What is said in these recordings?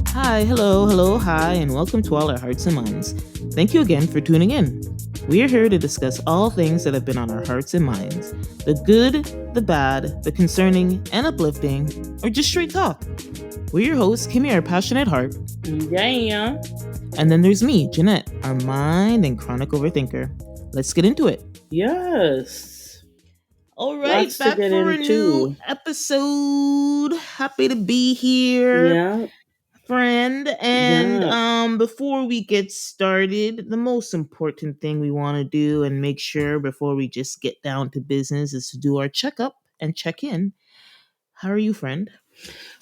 Hi, hello, hello, hi, and welcome to All Our Hearts and Minds. Thank you again for tuning in. We are here to discuss all things that have been on our hearts and minds, the good, the bad, the concerning and uplifting, or just straight talk. We're your hosts, Kimmy, our passionate heart, Yeah. and then there's me, Jeanette, our mind and chronic overthinker. Let's get into it. Yes. All right, Lots to back get for a new into. episode. Happy to be here, Yeah. friend. And Yeah. before we get started, the most important thing we want to do and make sure before we just get down to business is to do our checkup and check in. How are you, friend?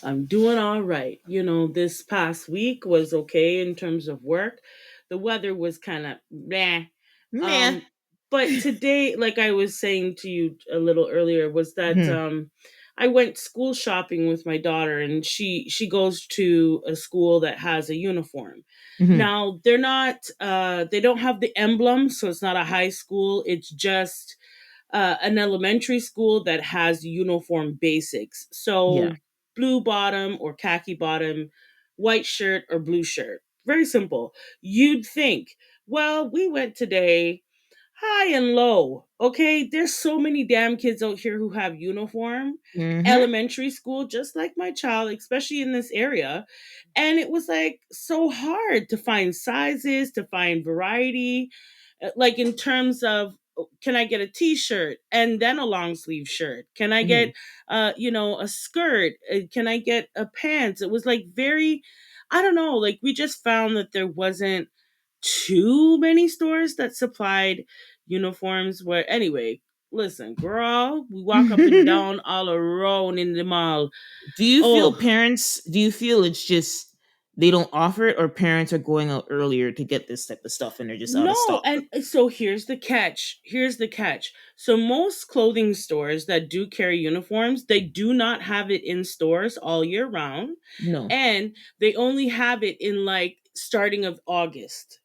I'm doing all right. This past week was okay in terms of work. The weather was kind of bleh. Meh. Um, but today, like I was saying to you a little earlier, was that Hmm. I went school shopping with my daughter, and she goes to a school that has a uniform. Hmm. Now they don't have the emblem, so it's not a high school. It's just an elementary school that has uniform basics. Yeah. So blue bottom or khaki bottom, white shirt or blue shirt. Very simple. You'd think, well, we went today high and low. Okay, there's so many damn kids out here who have uniform, Hmm. elementary school, just like my child, especially in this area. And it was like so hard to find sizes, to find variety, like in terms of, can I get a t-shirt and then a long sleeve shirt? Can I Hmm. get a skirt? Can I get a pants? It was like very, I don't know, like we just found that there wasn't too many stores that supplied uniforms. Where anyway, listen, girl, we walk up and down all around in the mall. Oh, Do you feel it's just they don't offer it, or parents are going out earlier to get this type of stuff and they're just out of no, stock? and so here's the catch. Here's the catch. So most clothing stores that do carry uniforms, they do not have it in stores all year round, No. and they only have it in like starting of August.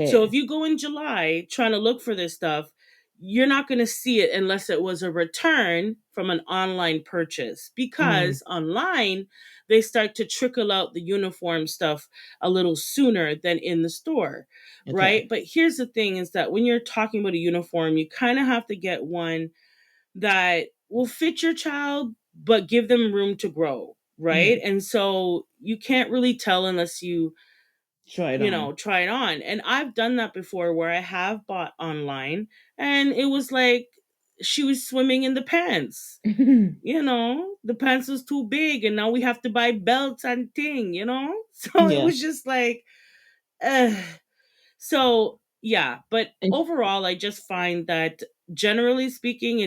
So if Okay. you go in July trying to look for this stuff, you're not going to see it unless it was a return from an online purchase, Mm, because online they start to trickle out the uniform stuff a little sooner than in the store, okay. right? But here's the thing is that when you're talking about a uniform, you kind of have to get one that will fit your child but give them room to grow, right? Mhm. And so you can't really tell unless you Try it on. try it on. And I've done that before where I have bought online and it was like she was swimming in the pants. The pants was too big and now we have to buy belts and thing. So it Yeah. was just like, ugh. So yeah, but And overall, I just find that generally speaking,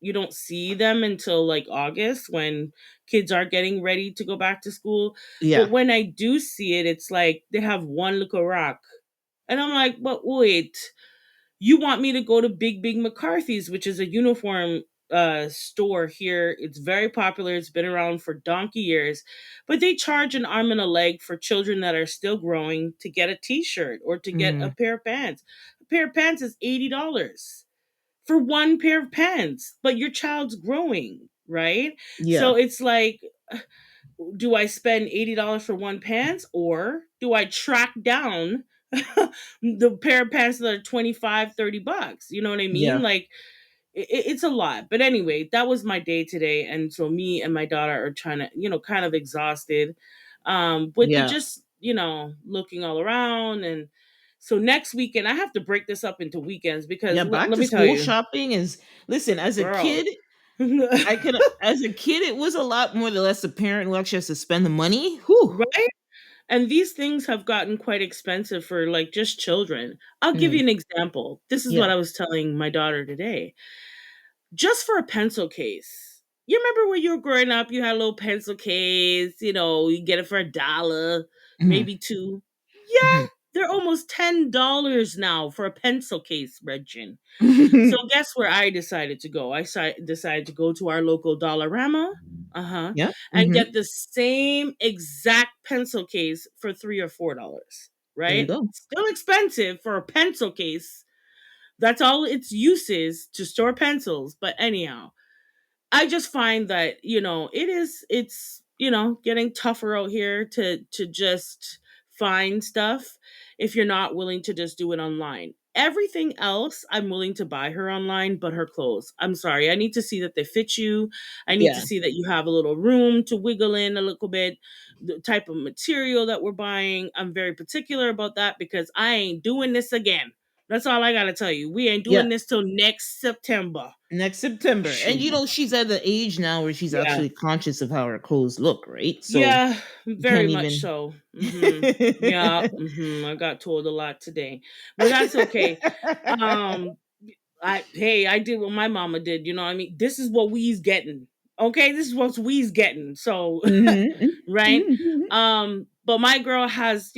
you don't see them until like August when kids are getting ready to go back to school. yeah. But when I do see it, it's like they have one little rock. And I'm like, but wait, you want me to go to Big McCarthy's, which is a uniform store here. It's very popular. It's been around for donkey years, but they charge an arm and a leg for children that are still growing to get a t-shirt or to get a Mm, pair of pants. A pair of pants is $80 for one pair of pants, but your child's growing, right? yeah. So it's like, do I spend $80 for one pants, or do I track down the pair of pants that are 25, $30? You know what I mean? Yeah. Like it's a lot. But anyway, that was my day today. And so me and my daughter are trying to, kind of exhausted with the Yeah. just, looking all around. And so next weekend, I have to break this up into weekends because Yeah. Back let to me tell school you, shopping is, listen, as a girl. kid, as a kid, it was a lot more or less a parent who actually has to spend the money. Whew. Right? And these things have gotten quite expensive for like just children. I'll give Mm, you an example. This is what yeah. I was telling my daughter today. Just for a pencil case. You remember when you were growing up, you had a little pencil case, you get it for $1, Hmm. maybe two. Yeah, they're almost $10 now for a pencil case, Regin. So Hmm. guess where I decided to go? Decided to go to our local Dollarama, Yeah. and Hmm. get the same exact pencil case for $3 or $4. There you Right? go. Still expensive for a pencil case. That's all its use is, to store pencils. But anyhow, I just find that, it's getting tougher out here to just find stuff if you're not willing to just do it online. Everything else I'm willing to buy her online, but her clothes. I'm sorry. I need to see that they fit you. I need to Yeah. see that you have a little room to wiggle in a little bit, the type of material that we're buying. I'm very particular about that because I ain't doing this again. That's all I got to tell you. We ain't Yeah. doing this till next September. Next September. And Shoot. she's at the age now where she's Yeah. actually conscious of how her clothes look, right? So Yeah, you very can't much even. so. Yeah, I got told a lot today. But that's okay. Um I did what my mama did, you know what I mean? This is what we's getting. Okay? This is what we's getting. So, right? But my girl has,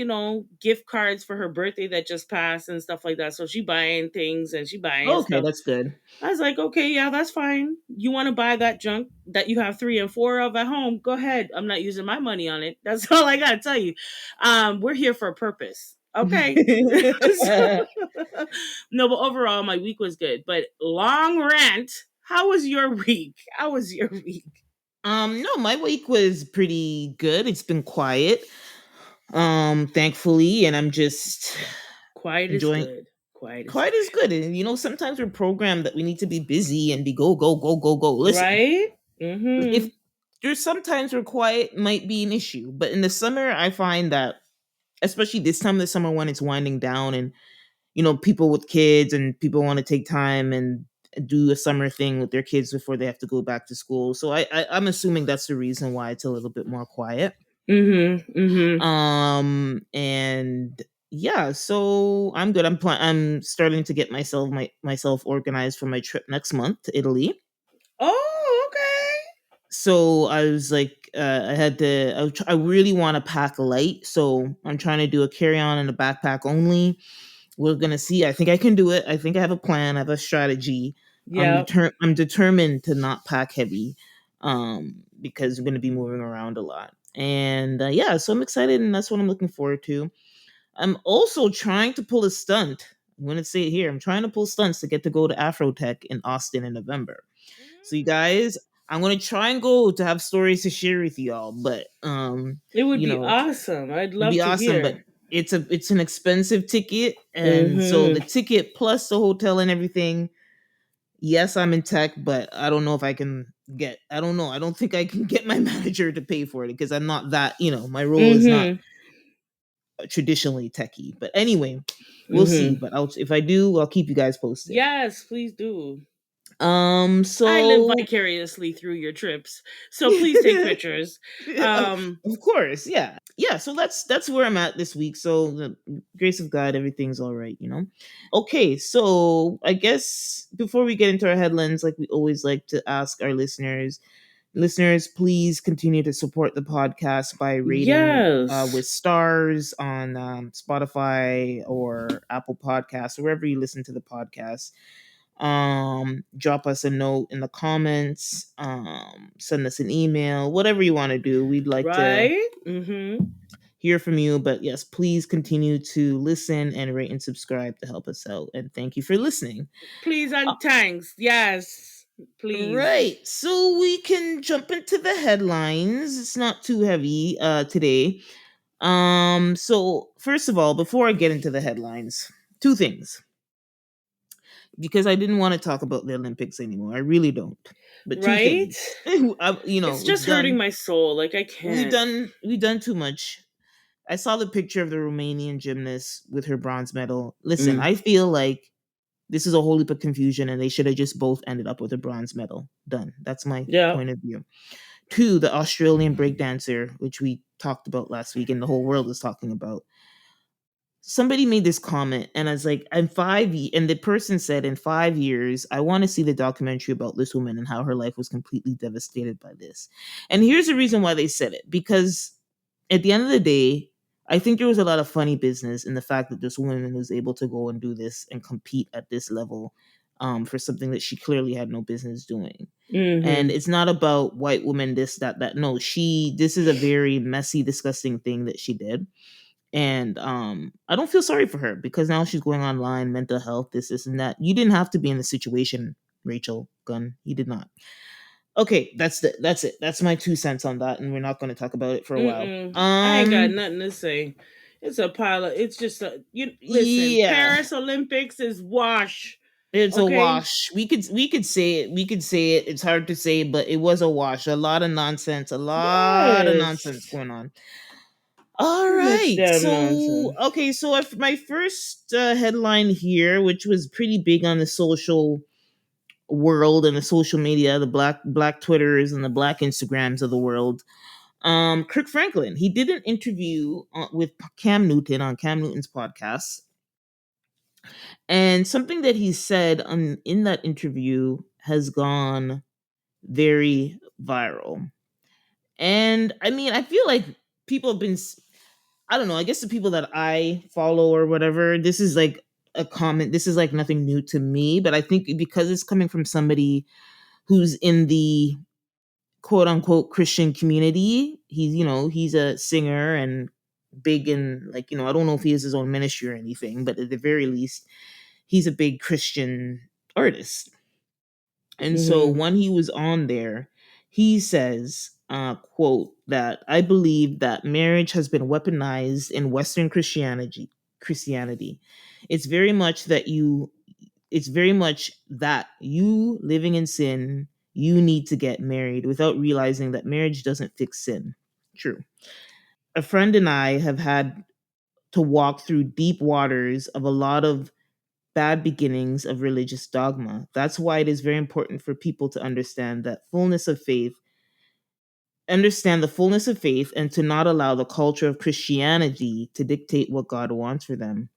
gift cards for her birthday that just passed and stuff like that. So she buying things and she buying Okay, stuff. that's good. I was like, okay, yeah, that's fine. You want to buy that junk that you have three and four of at home? Go ahead. I'm not using my money on it. That's all I gotta tell you. We're here for a purpose. Okay. No, but overall, my week was good. But long rant. How was your week? How was your week? No, my week was pretty good. It's been quiet. Thankfully, and I'm just Quiet is enjoying. good. Quiet is Quiet good. is good, and sometimes we're programmed that we need to be busy and be go go go go go. Listen, Right? if Mm-hmm. there's sometimes where quiet might be an issue, but in the summer, I find that especially this time of the summer when it's winding down and people with kids and people want to take time and do a summer thing with their kids before they have to go back to school. So I'm assuming that's the reason why it's a little bit more quiet. Mm-hmm. Mm-hmm. And yeah, so I'm good. I'm starting to get myself organized for my trip next month to Italy. Oh, okay. So I was like, I had to. I really want to pack light, so I'm trying to do a carry on and a backpack only. We're gonna see. I think I can do it. I think I have a plan. I have a strategy. Yep. I'm determined to not pack heavy, because I'm gonna be moving around a lot. And yeah, so I'm excited, and that's what I'm looking forward to. I'm also trying to pull a stunt. I'm gonna say it here. I'm trying to pull stunts to get to go to Afrotech in Austin in November. So you guys, I'm gonna try and go to have stories to share with y'all. But It would you be know, awesome. I'd it'd love be to awesome. But hear. it's an expensive ticket, and so the Mm-hmm. ticket plus the hotel and everything. Yes, I'm in tech, but I don't know if I can get. I don't know. I don't think I can get my manager to pay for it because I'm not that. My role is not Mm-hmm. traditionally techie. But anyway, we'll see. Mm-hmm. But if I do, I'll keep you guys posted. Yes, please do. I live So vicariously through your trips, so please take pictures. Um, of course, yeah. So that's where I'm at this week. So the grace of God, everything's all right. Okay, so I guess before we get into our headlines, like we always like to ask our listeners, please continue to support the podcast by rating with yes. stars on Spotify or Apple Podcasts, or wherever you listen to the podcast. Drop us a note in the comments, send us an email, whatever you want to do. We'd like to Right? Mm-hmm. hear from you. But yes, please continue to listen and rate and subscribe to help us out. And thank you for listening. Please and thanks. Yes. Please. Right. So we can jump into the headlines. It's not too heavy today. So first of all, before I get into the headlines, two things. Because I didn't want to talk about the Olympics anymore. I really don't. But two Right? things. It's It's just hurting done. my soul. Like I We've can't. done we've done too much. I saw the picture of the Romanian gymnast with her bronze medal. Listen, Mm. I feel like this is a whole heap of confusion and they should have just both ended up with a bronze medal. Done. That's my Yeah. point of view. Two, the Australian breakdancer, which we talked about last week and the whole world is talking about. Somebody made this comment and I was like, and the person said, in 5 years, I want to see the documentary about this woman and how her life was completely devastated by this. And here's the reason why they said it, because at the end of the day, I think there was a lot of funny business in the fact that this woman was able to go and do this and compete at this level, for something that she clearly had no business doing. And Mm-hmm. it's not about white women, this, that, that. No, this is a very messy, disgusting thing that she did. And I don't feel sorry for her because now she's going online, mental health, this and that. You didn't have to be in the situation, Rachel Gunn. You did not. Okay, that's it. That's my 2 cents on that, and we're not going to talk about it for a while. I ain't got nothing to say. It's a pile of. It's just a. You listen. Yeah, Paris Olympics is wash. it's a Okay. wash. We could say it. We could say it. It's hard to say, but it was a wash. A lot of nonsense. A lot of nonsense Yes. going on. All Too much right. damn So, nonsense. okay. So, if my first headline here, which was pretty big on the social world and the social media, the black Twitters and the black Instagrams of the world. Kirk Franklin, he did an interview with Cam Newton on Cam Newton's podcast, and something that he said in that interview has gone very viral. And I mean, I feel like people have been, I don't know, I guess the people that I follow or whatever, this is like a comment, this is like nothing new to me, but I think because it's coming from somebody who's in the quote unquote Christian community, he's a singer and big in, like, I don't know if he has his own ministry or anything, but at the very least, he's a big Christian artist. And so Mhm. when he was on there, he says, quote, that I believe that marriage has been weaponized in Western Christianity. It's very much that you living in sin, you need to get married without realizing that marriage doesn't fix sin. True. A friend and I have had to walk through deep waters of a lot of bad beginnings of religious dogma. That's why it is very important for people to understand the fullness of faith, and to not allow the culture of Christianity to dictate what God wants for them.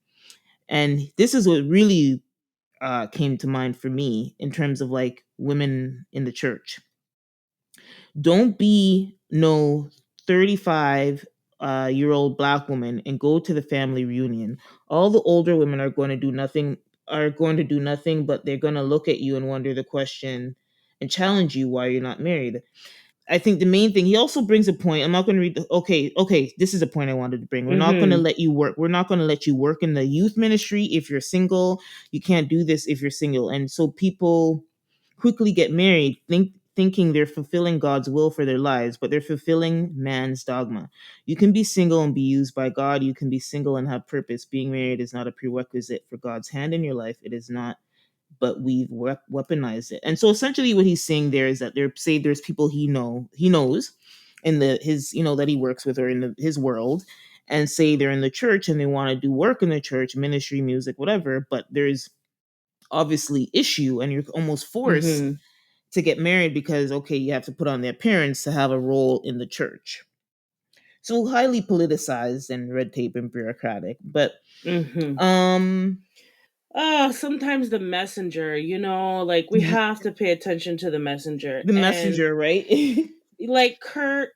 And this is what really came to mind for me in terms of like women in the church. Don't be no 35 year old black woman and go to the family reunion. All the older women are going to do nothing, but they're going to look at you and wonder the question and challenge you why you're not married. I think the main thing, he also brings a point. I'm not going to read okay, this is a point I wanted to bring. We're not going to Mhm. let you work. We're not going to let you work in the youth ministry if you're single. You can't do this if you're single. And so people quickly get married thinking they're fulfilling God's will for their lives, but they're fulfilling man's dogma. You can be single and be used by God. You can be single and have purpose. Being married is not a prerequisite for God's hand in your life. It is not, but we've weaponized it. And so essentially what he's saying there is that there's people he knows in the his that he works with, or in his world, and say they're in the church and they want to do work in the church, ministry, music, whatever, but there's obviously issue and you're almost forced Mhm. to get married because okay, you have to put on the appearance to have a role in the church. So highly politicized and red tape and bureaucratic. But Mhm. um Sometimes the messenger, like we y- have to pay attention to the messenger. the And messenger, right? like Kirk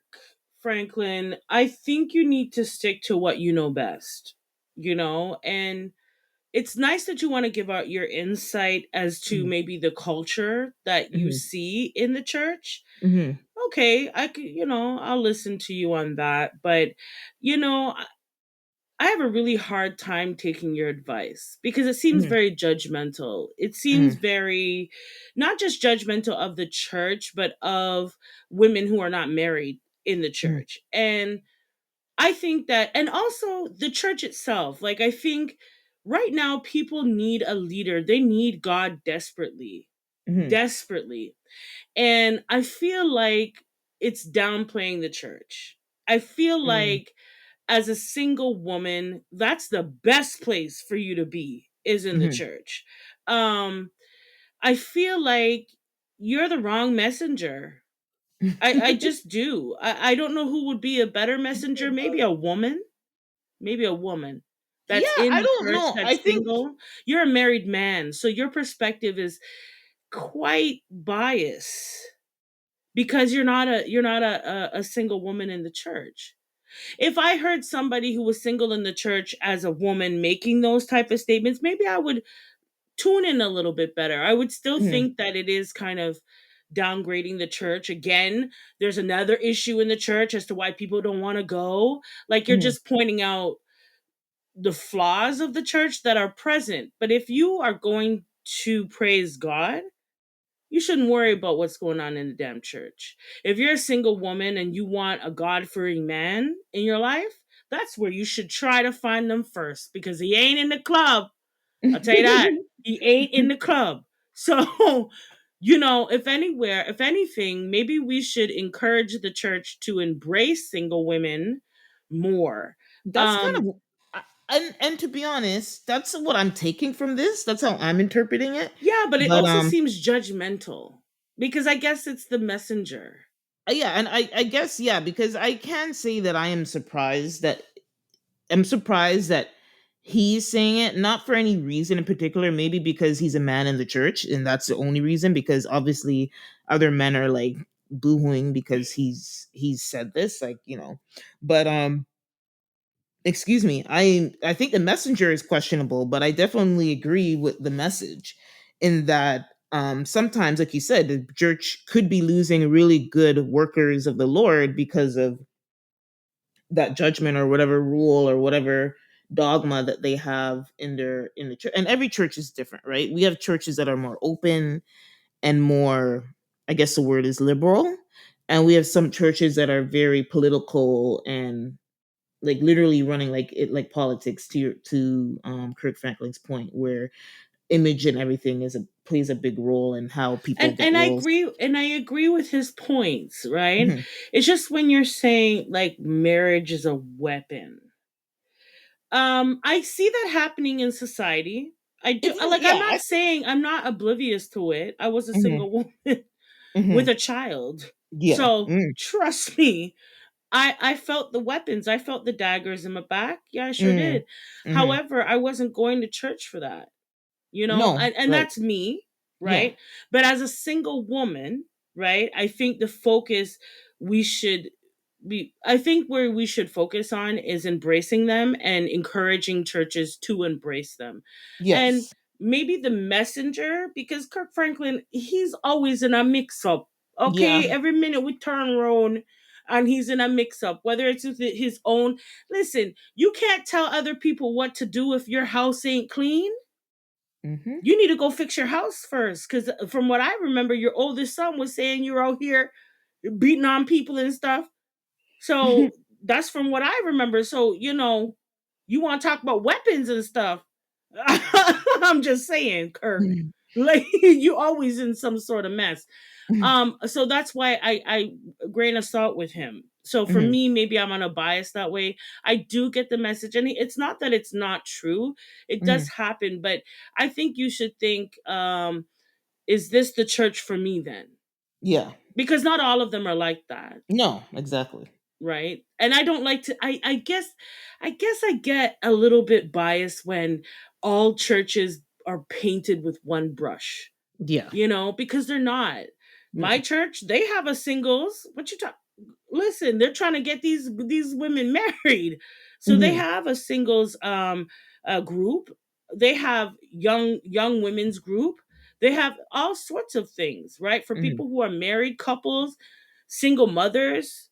Franklin, I think you need to stick to what you know best, and it's nice that you want to give out your insight as to Mhm, maybe the culture that you mhm, see in the church. mhm, Okay, I could, I'll listen to you on that. But, you know, I have a really hard time taking your advice because it seems mhm, very judgmental. It seems mhm, very not just judgmental of the church, but of women who are not married in the mhm, church. And I think that, and also the church itself, like, I think right now people need a leader. They need God desperately, mhm, desperately. And I feel like it's downplaying the church. I feel mhm, like as a single woman, that's the best place for you to be is in the mhm. church. Um, I feel like you're the wrong messenger. I just do. I don't know who would be a better messenger. Maybe a woman Yeah, that's in I the don't church know. I that's think single. You're a married man, so your perspective is quite biased because you're not a single woman in the church. If I heard somebody who was single in the church as a woman making those type of statements, maybe I would tune in a little bit better. I would still mhm, think that it is kind of downgrading the church. Again, there's another issue in the church as to why people don't want to go. Like you're mhm, just pointing out the flaws of the church that are present. But if you are going to praise God, you shouldn't worry about what's going on in the damn church. If you're a single woman and you want a God fearing man in your life, that's where you should try to find them first, because he ain't in the club. I'll tell you that. He ain't in the club. So, if anywhere, if anything, maybe we should encourage the church to embrace single women more. That's kind Um, of and to be honest, that's what I'm taking from this. That's how I'm interpreting it. yeah, but it But also seems judgmental because I guess it's the messenger. yeah, and I guess yeah, because I can say that I'm surprised that he's saying it, not for any reason in particular, maybe because he's a man in the church, and that's the only reason, because obviously other men are like boohooing because he's said this, like, but excuse me, I think the messenger is questionable, but I definitely agree with the message in that sometimes, like you said, the church could be losing really good workers of the Lord because of that judgment or whatever rule or whatever dogma that they have in the church. And every church is different, right? We have churches that are more open and more, I guess the word is liberal, and we have some churches that are very political and like literally running like it, like politics, to Kirk Franklin's point, where image and everything plays a big role in how people and get and I roles. agree, and I agree with his points, right? Mhm. It's just when you're saying like marriage is a weapon. I see that happening in society. I do. It's no, Like, yeah, I'm not saying I'm not oblivious to it. I was a mhm, single woman with mhm, a child. yeah, So trust me, I felt the weapons. I felt the daggers in my back. Yeah, I sure mm, did. mhm. However, I wasn't going to church for that, No, and right, that's me, yeah, right? But as a single woman, right, I think the focus we should I think where we should focus on is embracing them and encouraging churches to embrace them. And yes, maybe the messenger, because Kirk Franklin, he's always in a mix up. yeah, Okay, every minute we turn around and he's in a mix up, whether it's with his own. Listen, you can't tell other people what to do if your house ain't clean. mhm. You need to go fix your house first. Because from what I remember, your oldest son was saying you're out here beating on people and stuff. So that's from what I remember. So, you want to talk about weapons and stuff. I'm just saying, Kirk. Like, you always in some sort of mess. So that's why I grain of salt with him. So for Mhm, me, maybe I'm on a bias that way. I do get the message, and it's not that it's not true. It does mhm, happen, but I think you should think, is this the church for me then? yeah, Because not all of them are like that, no, exactly, right? And I don't like to. I guess I get a little bit biased when all churches are painted with one brush, yeah, because they're not. My mm, church, they have a singles. What you talk? Listen, they're trying to get these women married, so they mhm, have a singles group. They have young women's group. They have all sorts of things, right? For mhm, people who are married couples, single mothers,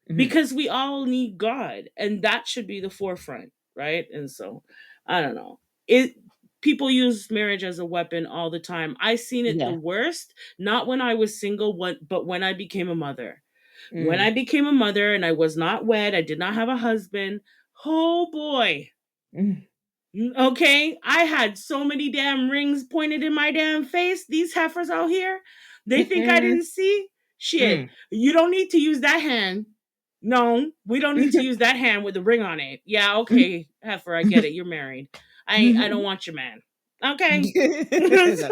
mhm, because we all need God, and that should be the forefront, right? And so, I don't know. It People use marriage as a weapon all the time. I seen it the yeah, worst, not when I was single, but when I became a mother. When mm, I became a mother and I was not wed, I did not have a husband. Oh boy. mhm, Okay, I had so many damn rings pointed in my damn face. These heifers out here, they think I mhm, didn't see. Shit, mm, you don't need to use that hand. No, we don't need to use that hand with the ring on it. Yeah, okay, heifer, I get it. You're married. I don't want your man. Okay. that, So,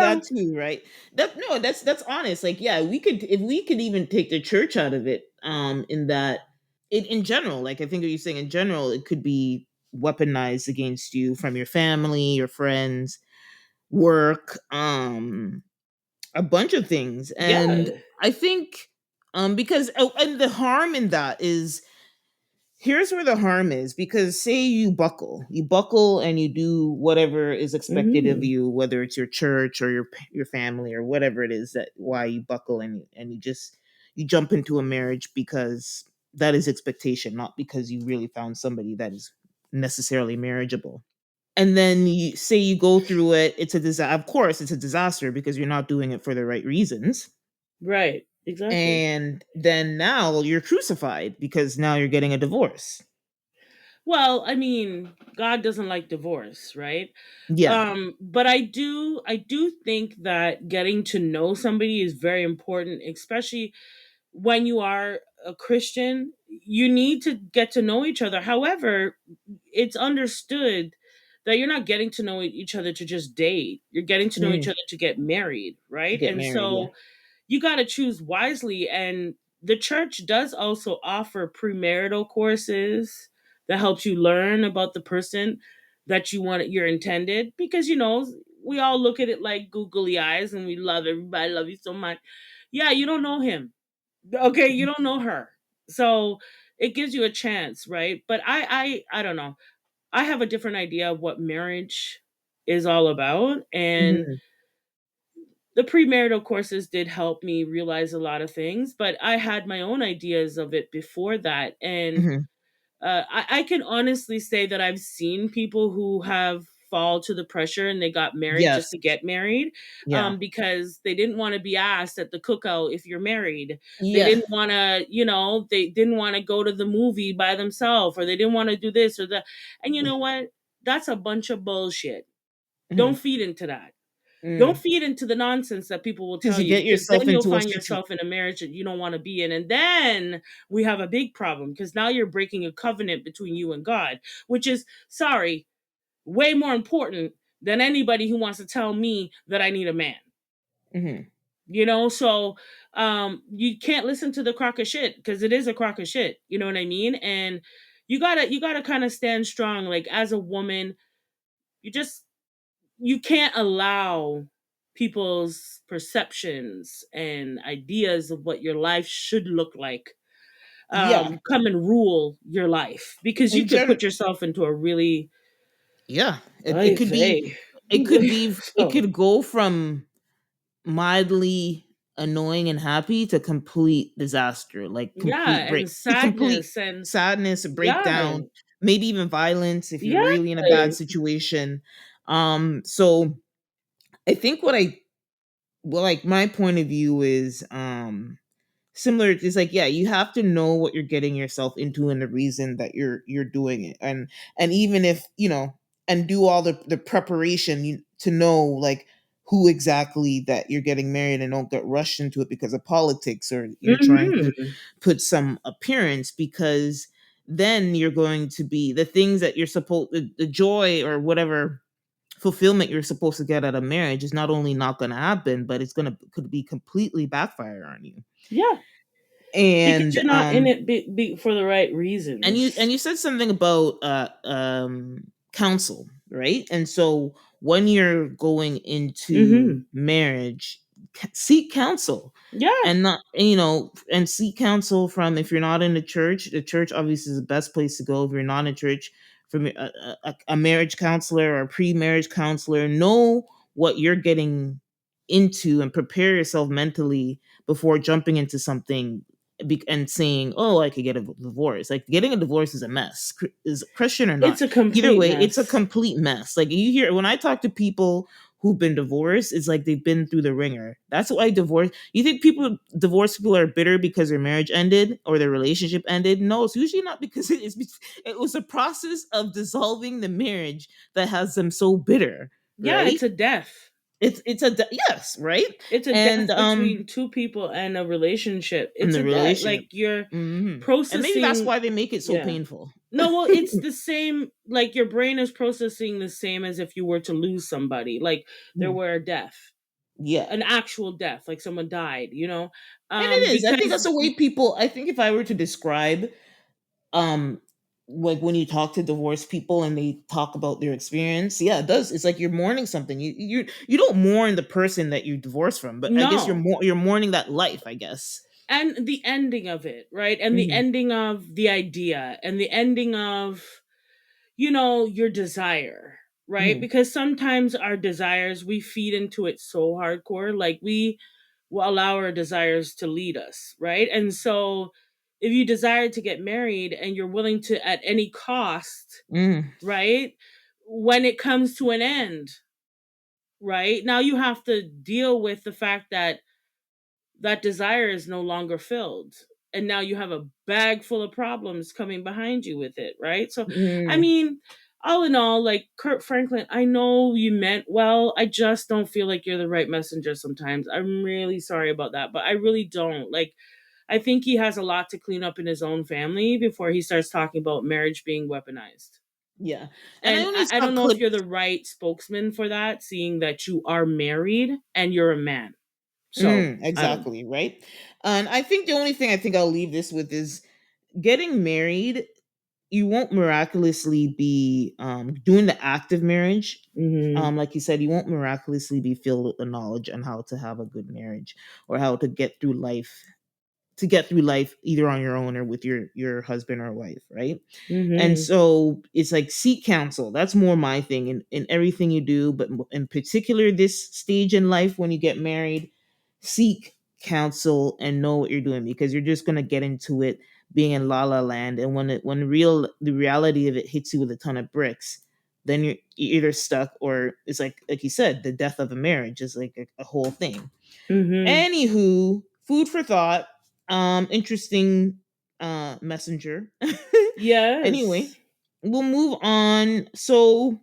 that too, right? That no, that's honest. Like, yeah, we could, if we could even take the church out of it, in that, in general, like I think what you're saying, in general, it could be weaponized against you from your family, your friends, work, a bunch of things. And yeah. I think, because oh, and the harm in that is, here's where the harm is, because say you buckle and you do whatever is expected of Mhm. you, whether it's your church or your family or whatever it is, that why you buckle, and you jump into a marriage because that is expectation, not because you really found somebody that is necessarily marriageable. and then you say you go through it, it's a disaster. Of course it's a disaster because you're not doing it for the right reasons. Right. Exactly. And then now you're crucified because now you're getting a divorce. Well, I mean, God doesn't like divorce, right? Yeah. But I do think that getting to know somebody is very important, especially when you are a Christian. You need to get to know each other. However, it's understood that you're not getting to know each other to just date. You're getting to know each Mm, other to get married, to right? get And married, yeah. so you got to choose wisely. And the church does also offer premarital courses that helps you learn about the person that you're intended, because we all look at it like googly eyes and we love everybody, love you so much. Yeah, you don't know him. Okay, you don't know her. So it gives you a chance, right? But I don't know. I have a different idea of what marriage is all about, and Hmm. the premarital courses did help me realize a lot of things, but I had my own ideas of it before that. And Hmm. I can honestly say that I've seen people who have fall to the pressure and they got married just Yes. to get married, Yeah. because they didn't want to be asked at the cookout if you're married. They Yeah. didn't want to, they didn't want to go to the movie by themselves, or they didn't want to do this or that. And you know what? That's a bunch of bullshit. Don't Hmm. feed into that. Don't Mm. feed into the nonsense that people will Because tell you you, get because yourself then you'll into a find situation. yourself in a marriage that you don't want to be in. And then we have a big problem, because now you're breaking a covenant between you and God, which is, sorry, way more important than anybody who wants to tell me that I need a man. Hmm. So you can't listen to the crock of shit, because it is a crock of shit. You know what I mean? And you gotta kind of stand strong. Like, as a woman, you just you can't allow people's perceptions and ideas of what your life should look like Yeah. come and rule your life, because you And could put yourself into a really yeah, it ay could be, vey. it So could go from mildly annoying and happy to complete disaster, like yeah, complete break, and complete sadness, and sadness, yeah, breakdown, maybe even violence if you're yeah, really in a bad situation. So I think like my point of view is similar. It's like, yeah, you have to know what you're getting yourself into and the reason that you're doing it, and even if and do all the preparation to know, like, who exactly that you're getting married, and don't get rushed into it because of politics, or you're trying to hmm, put some appearance, because then you're going to be the things that you're supposed, the joy or whatever fulfillment you're supposed to get out of marriage is not only not going to happen, but it's going to could be completely backfire on you. yeah, because And you're not in it for the right and you reasons. and you said something about counsel, right? And so when you're going into Hmm. marriage, seek counsel, Yeah, and not and seek counsel from, if you're not in the church obviously is the best place to go. If you're not in church, from a marriage counselor or a pre-marriage counselor. Know what you're getting into and prepare yourself mentally before jumping into something, and saying, "Oh, I could get a divorce." Like, getting a divorce is a mess, is Christian or not. it's a Either complete way, it's a mess. complete mess. Like, you hear when I talk to people who've been divorced, it's like they've been through the ringer. That's why divorce. You think people divorce people are bitter because their marriage ended or their relationship ended? No, it's usually not, because it was a process of dissolving the marriage that has them so bitter, Yeah, right? it's a death. Yes, right? It's a And death between two people and a relationship. in It's the a death. relationship. Like, you're And maybe that's processing. why they make it so Yeah. painful. No, well, it's the same. Like, your brain is processing the same as if you were to lose somebody. Like, there Mm. were a death, Yeah. an actual death, like someone died. And it is. I think that's Because the way people, I think if I were to describe, um like, when you talk to divorced people and they talk about their experience, yeah, it does. It's like you're mourning something. You don't mourn the person that you divorced from, but I guess no, you're mourning that life, I guess. and the ending of it, right? And the Hmm. ending of the idea, and the ending of your desire, right? Hmm. Because sometimes our desires, we feed into it so hardcore, like we will allow our desires to lead us, right? And so if you desire to get married and you're willing to, at any cost, Hmm. right, when it comes to an end, right? Now you have to deal with the fact that that desire is no longer filled. And now you have a bag full of problems coming behind you with it, right? So, I Mm, mean, all in all, like Kirk Franklin, I know you meant well. I just don't feel like you're the right messenger sometimes. I'm really sorry about that, but I really don't. Like, I think he has a lot to clean up in his own family before he starts talking about marriage being weaponized. yeah. And I And only I saw don't know if you're clips. the right spokesman for that, seeing that you are married and you're a man. So, I don't. Exactly, right? And I think the only thing I think I'll leave this with is getting married. You won't miraculously be doing the act of marriage. Mm Like you said, you won't miraculously be filled with the knowledge on how to have a good marriage or how to get through life either on your own or with your husband or wife, right? hmm. Mm And hmm. so it's like seek counsel. That's more my thing in everything you do, but in particular this stage in life when you get married, seek counsel and know what you're doing because you're just gonna get into it being in la la land, and the reality of it hits you with a ton of bricks, then you're either stuck or it's like you said, the death of a marriage is like a whole thing. Mm hmm. Anywho, food for thought. Interesting messenger. Anyway, Yes. we'll move on. So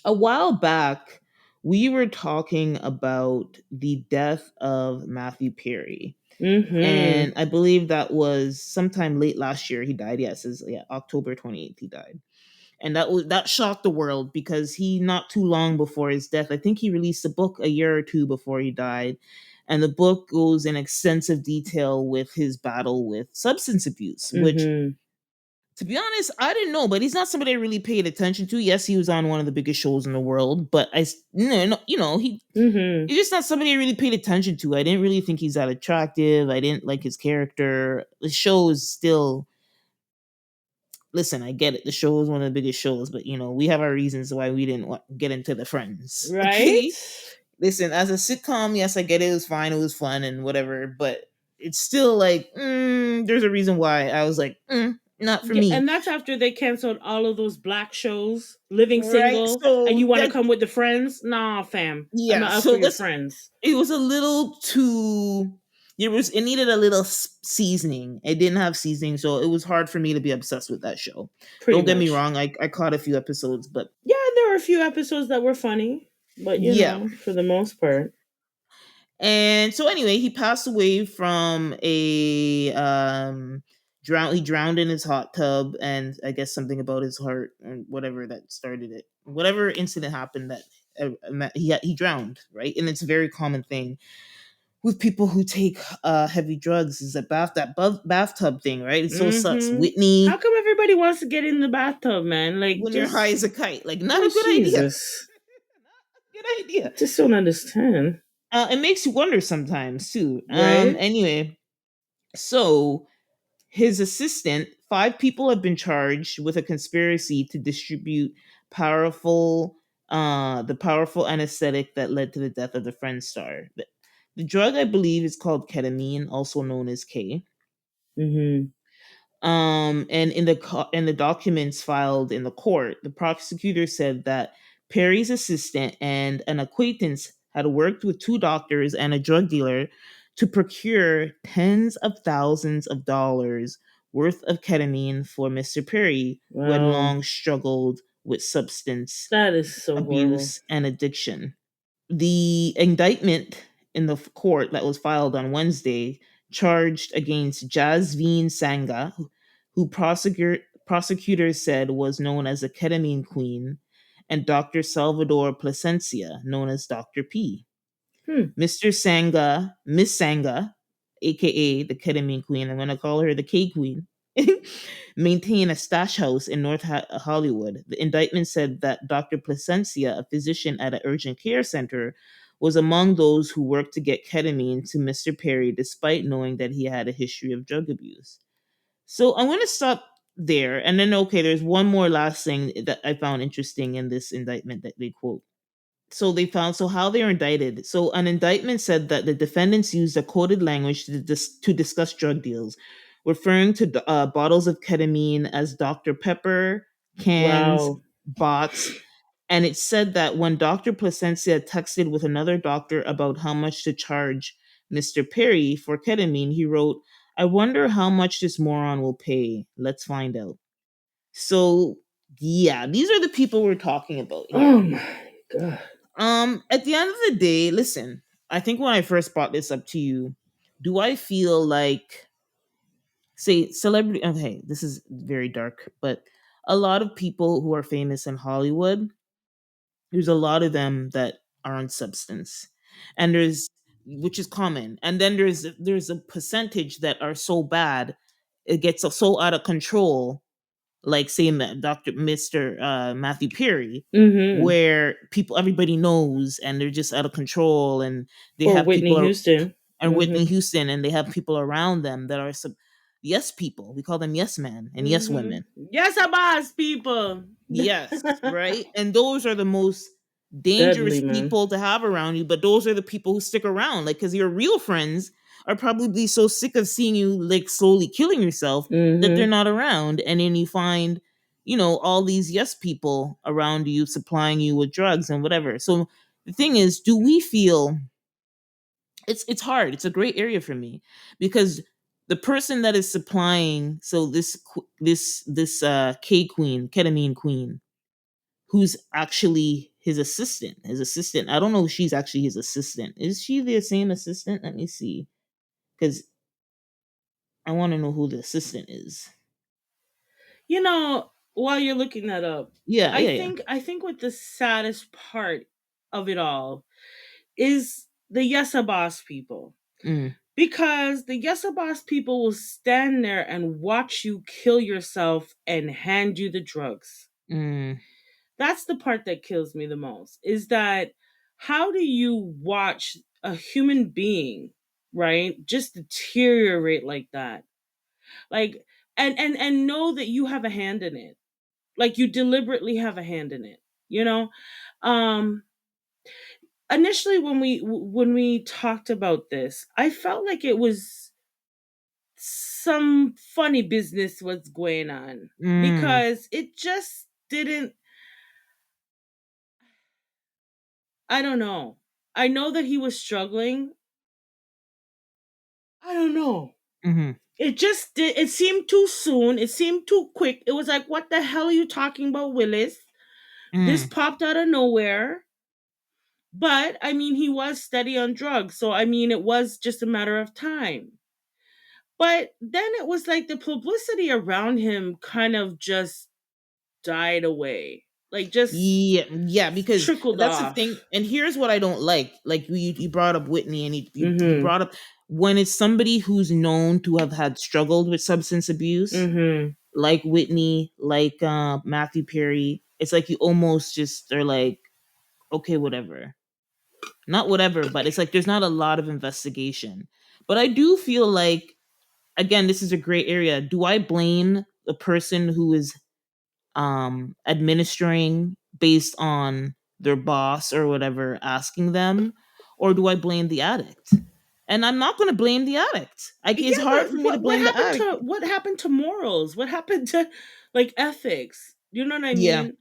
a while back, we were talking about the death of Matthew Perry. Mm hmm. And I believe that was sometime late last year. He died. Yes, is yeah, October 28th. He died, and that shocked the world because he not too long before his death, I think he released a book a year or two before he died, and the book goes in extensive detail with his battle with substance abuse, Mm which hmm. to be honest I didn't know, but he's not somebody I really paid attention to. Yes, he was on one of the biggest shows in the world, but Mm hmm. he's just not somebody I really paid attention to. I didn't really think he's that attractive. I didn't like his character. The show is still, listen, I get it. The show is one of the biggest shows, but we have our reasons why we didn't get into the Friends. Right? Okay, listen, as a sitcom, yes, I get it. It was fine. It was fun and whatever, but it's still like there's a reason why I was like, not for Yeah, me, and that's after they canceled all of those black shows, Living right? Single, and So you want to that, come with the friends? Nah, fam. I'm yeah, not up for so your let's. friends. It was a little too. It needed a little seasoning. It didn't have seasoning, so it was hard for me to be obsessed with that show. Pretty Don't get me much. wrong, I caught a few episodes, but Yeah, there were a few episodes that were funny, but yeah. for the most part. And so anyway, he passed away from a drown. He drowned in his hot tub, and I guess something about his heart and whatever that started it. Whatever incident happened that he drowned, right? And it's a very common thing with people who take heavy drugs is bathtub thing, right? It so sucks. How Whitney, come everybody wants to get in the bathtub, man? Like, when you're high just, as a kite, like not a oh, good idea. Jesus. Good idea. Just don't understand. It makes you wonder sometimes too. Right? Anyway, so his assistant, five people have been charged with a conspiracy to distribute the powerful anesthetic that led to the death of the Friends star. The drug, I believe, is called ketamine, also known as K. Mm And in the documents filed in the court, the prosecutor said that Perry's assistant and an acquaintance had worked with two doctors and a drug dealer to procure tens of thousands of dollars worth of ketamine for Mr. Perry, hmm. who had Wow. long struggled with substance That is so horrible. abuse and addiction. The indictment in the court that was filed on Wednesday charged against Jasveen Sangha, who prosecutors said was known as a ketamine queen, and Dr. Salvador Plasencia, known as Dr. P. Hmm. Mr. Sangha, Miss Sangha, aka the ketamine queen, I'm going to call her the K queen, maintain a stash house in North Hollywood. The indictment said that Dr. Plasencia, a physician at an urgent care center, was among those who worked to get ketamine to Mr. Perry despite knowing that he had a history of drug abuse. So I'm going to stop there. And then, okay, there's one more last thing that I found interesting in this indictment that they quote. So how they are indicted. So an indictment said that the defendants used a coded language to discuss drug deals, referring to bottles of ketamine as Dr. Pepper, cans, Wow. bots. And it said that when Dr. Placencia texted with another doctor about how much to charge Mr. Perry for ketamine, he wrote, "I wonder how much this moron will pay. Let's find out." So, yeah, these are the people we're talking about here. Oh my god. At the end of the day, listen, I think when I first brought this up to you, do I feel like, say, celebrity, okay, this is very dark, but a lot of people who are famous in Hollywood, there's a lot of them that are on substance. And there's, which is common. And then there's a percentage that are so bad, it gets so out of control, like say Dr. Mr. Matthew Perry, Mm-hmm. where people, everybody knows, and they're just out of control, and they Or have Whitney Houston. and Whitney Mm-hmm. Houston, and they have people around them that are some yes people. We call them yes men and yes Mm-hmm. women. Yes, a boss, people. Yes, right? And those are the most Deadly, dangerous man. people to have around you, but those are the people who stick around. Like, because your real friends are probably so sick of seeing you like slowly killing yourself that they're Mm-hmm. not around. And then you find, all these yes people around you supplying you with drugs and whatever. So the thing is, do we feel it's hard. It's a great area for me because the person that is supplying, so this K queen, ketamine queen, who's actually his assistant. I don't know if she's actually his assistant. Is she the same assistant? Let me see, because I want to know who the assistant is. While you're looking that up, Yeah, I yeah, yeah. think I think what the saddest part of it all is the Yesa Boss people. Mm, Because the Yesa Boss people will stand there and watch you kill yourself and hand you the drugs. mm, That's the part that kills me the most. Is that how do you watch a human being, right, just deteriorate like that? Like and know that you have a hand in it. Like you deliberately have a hand in it, you know? Um Initially when we talked about this, I felt like it was some funny business was going on mm, because it just didn't. I don't know. I know that he was struggling. I don't know. mm, It seemed too soon. It seemed too quick. It was like, what the hell are you talking about, Willis? This mm. popped out of nowhere. But I mean, he was steady on drugs. So I mean, it was just a matter of time. But then it was like the publicity around him kind of just died away. Like just Yeah, yeah, because trickled that's the thing. off. And here's what I don't like. Like you brought up Whitney, and you Mhm. brought up when it's somebody who's known to have had struggled with substance abuse, Mhm. like Whitney, like Matthew Perry. It's like you almost just are like, okay, whatever, not whatever, but it's like there's not a lot of investigation. But I do feel like, again, this is a gray area. Do I blame the person who is administering based on their boss or whatever asking them, or do I blame the addict? And I'm not going to blame the addict. Like, it's Yeah, hard but for me to what blame the happened addict. to morals? What happened to like ethics? You know what I Yeah, mean?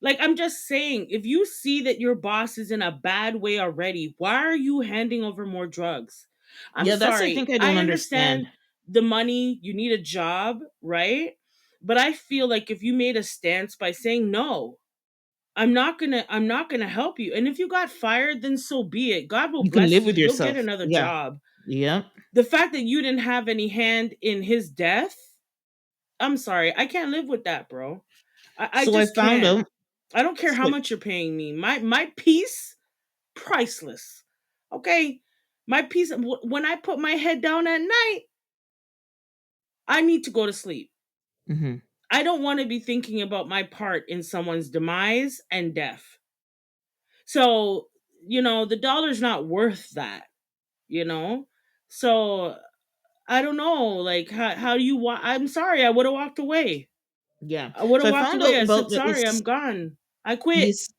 Like I'm just saying, if you see that your boss is in a bad way already, why are you handing over more drugs? I'm yeah, that's, I sorry. think, I I don't understand. understand the money, you need a job, right? But I feel like if you made a stance by saying no, I'm not going to help you. And if you got fired, then so be it. God will You can bless live you. with You'll get yourself. another Yeah, job. yeah. The fact that you didn't have any hand in his death, I'm sorry. I can't live with that, bro. I So I just found can't. out. I don't care how So, much you're paying me. My peace, priceless. Okay? My peace when I put my head down at night, I need to go to sleep. mhm. I don't want to be thinking about my part in someone's demise and death. So, the dollar's not worth that, you know? So, I don't know. Like, how do you I'm sorry. I would have walked away. Yeah. I would So have I walked found away. out I about said, sorry, I'm gone. I the quit. ass-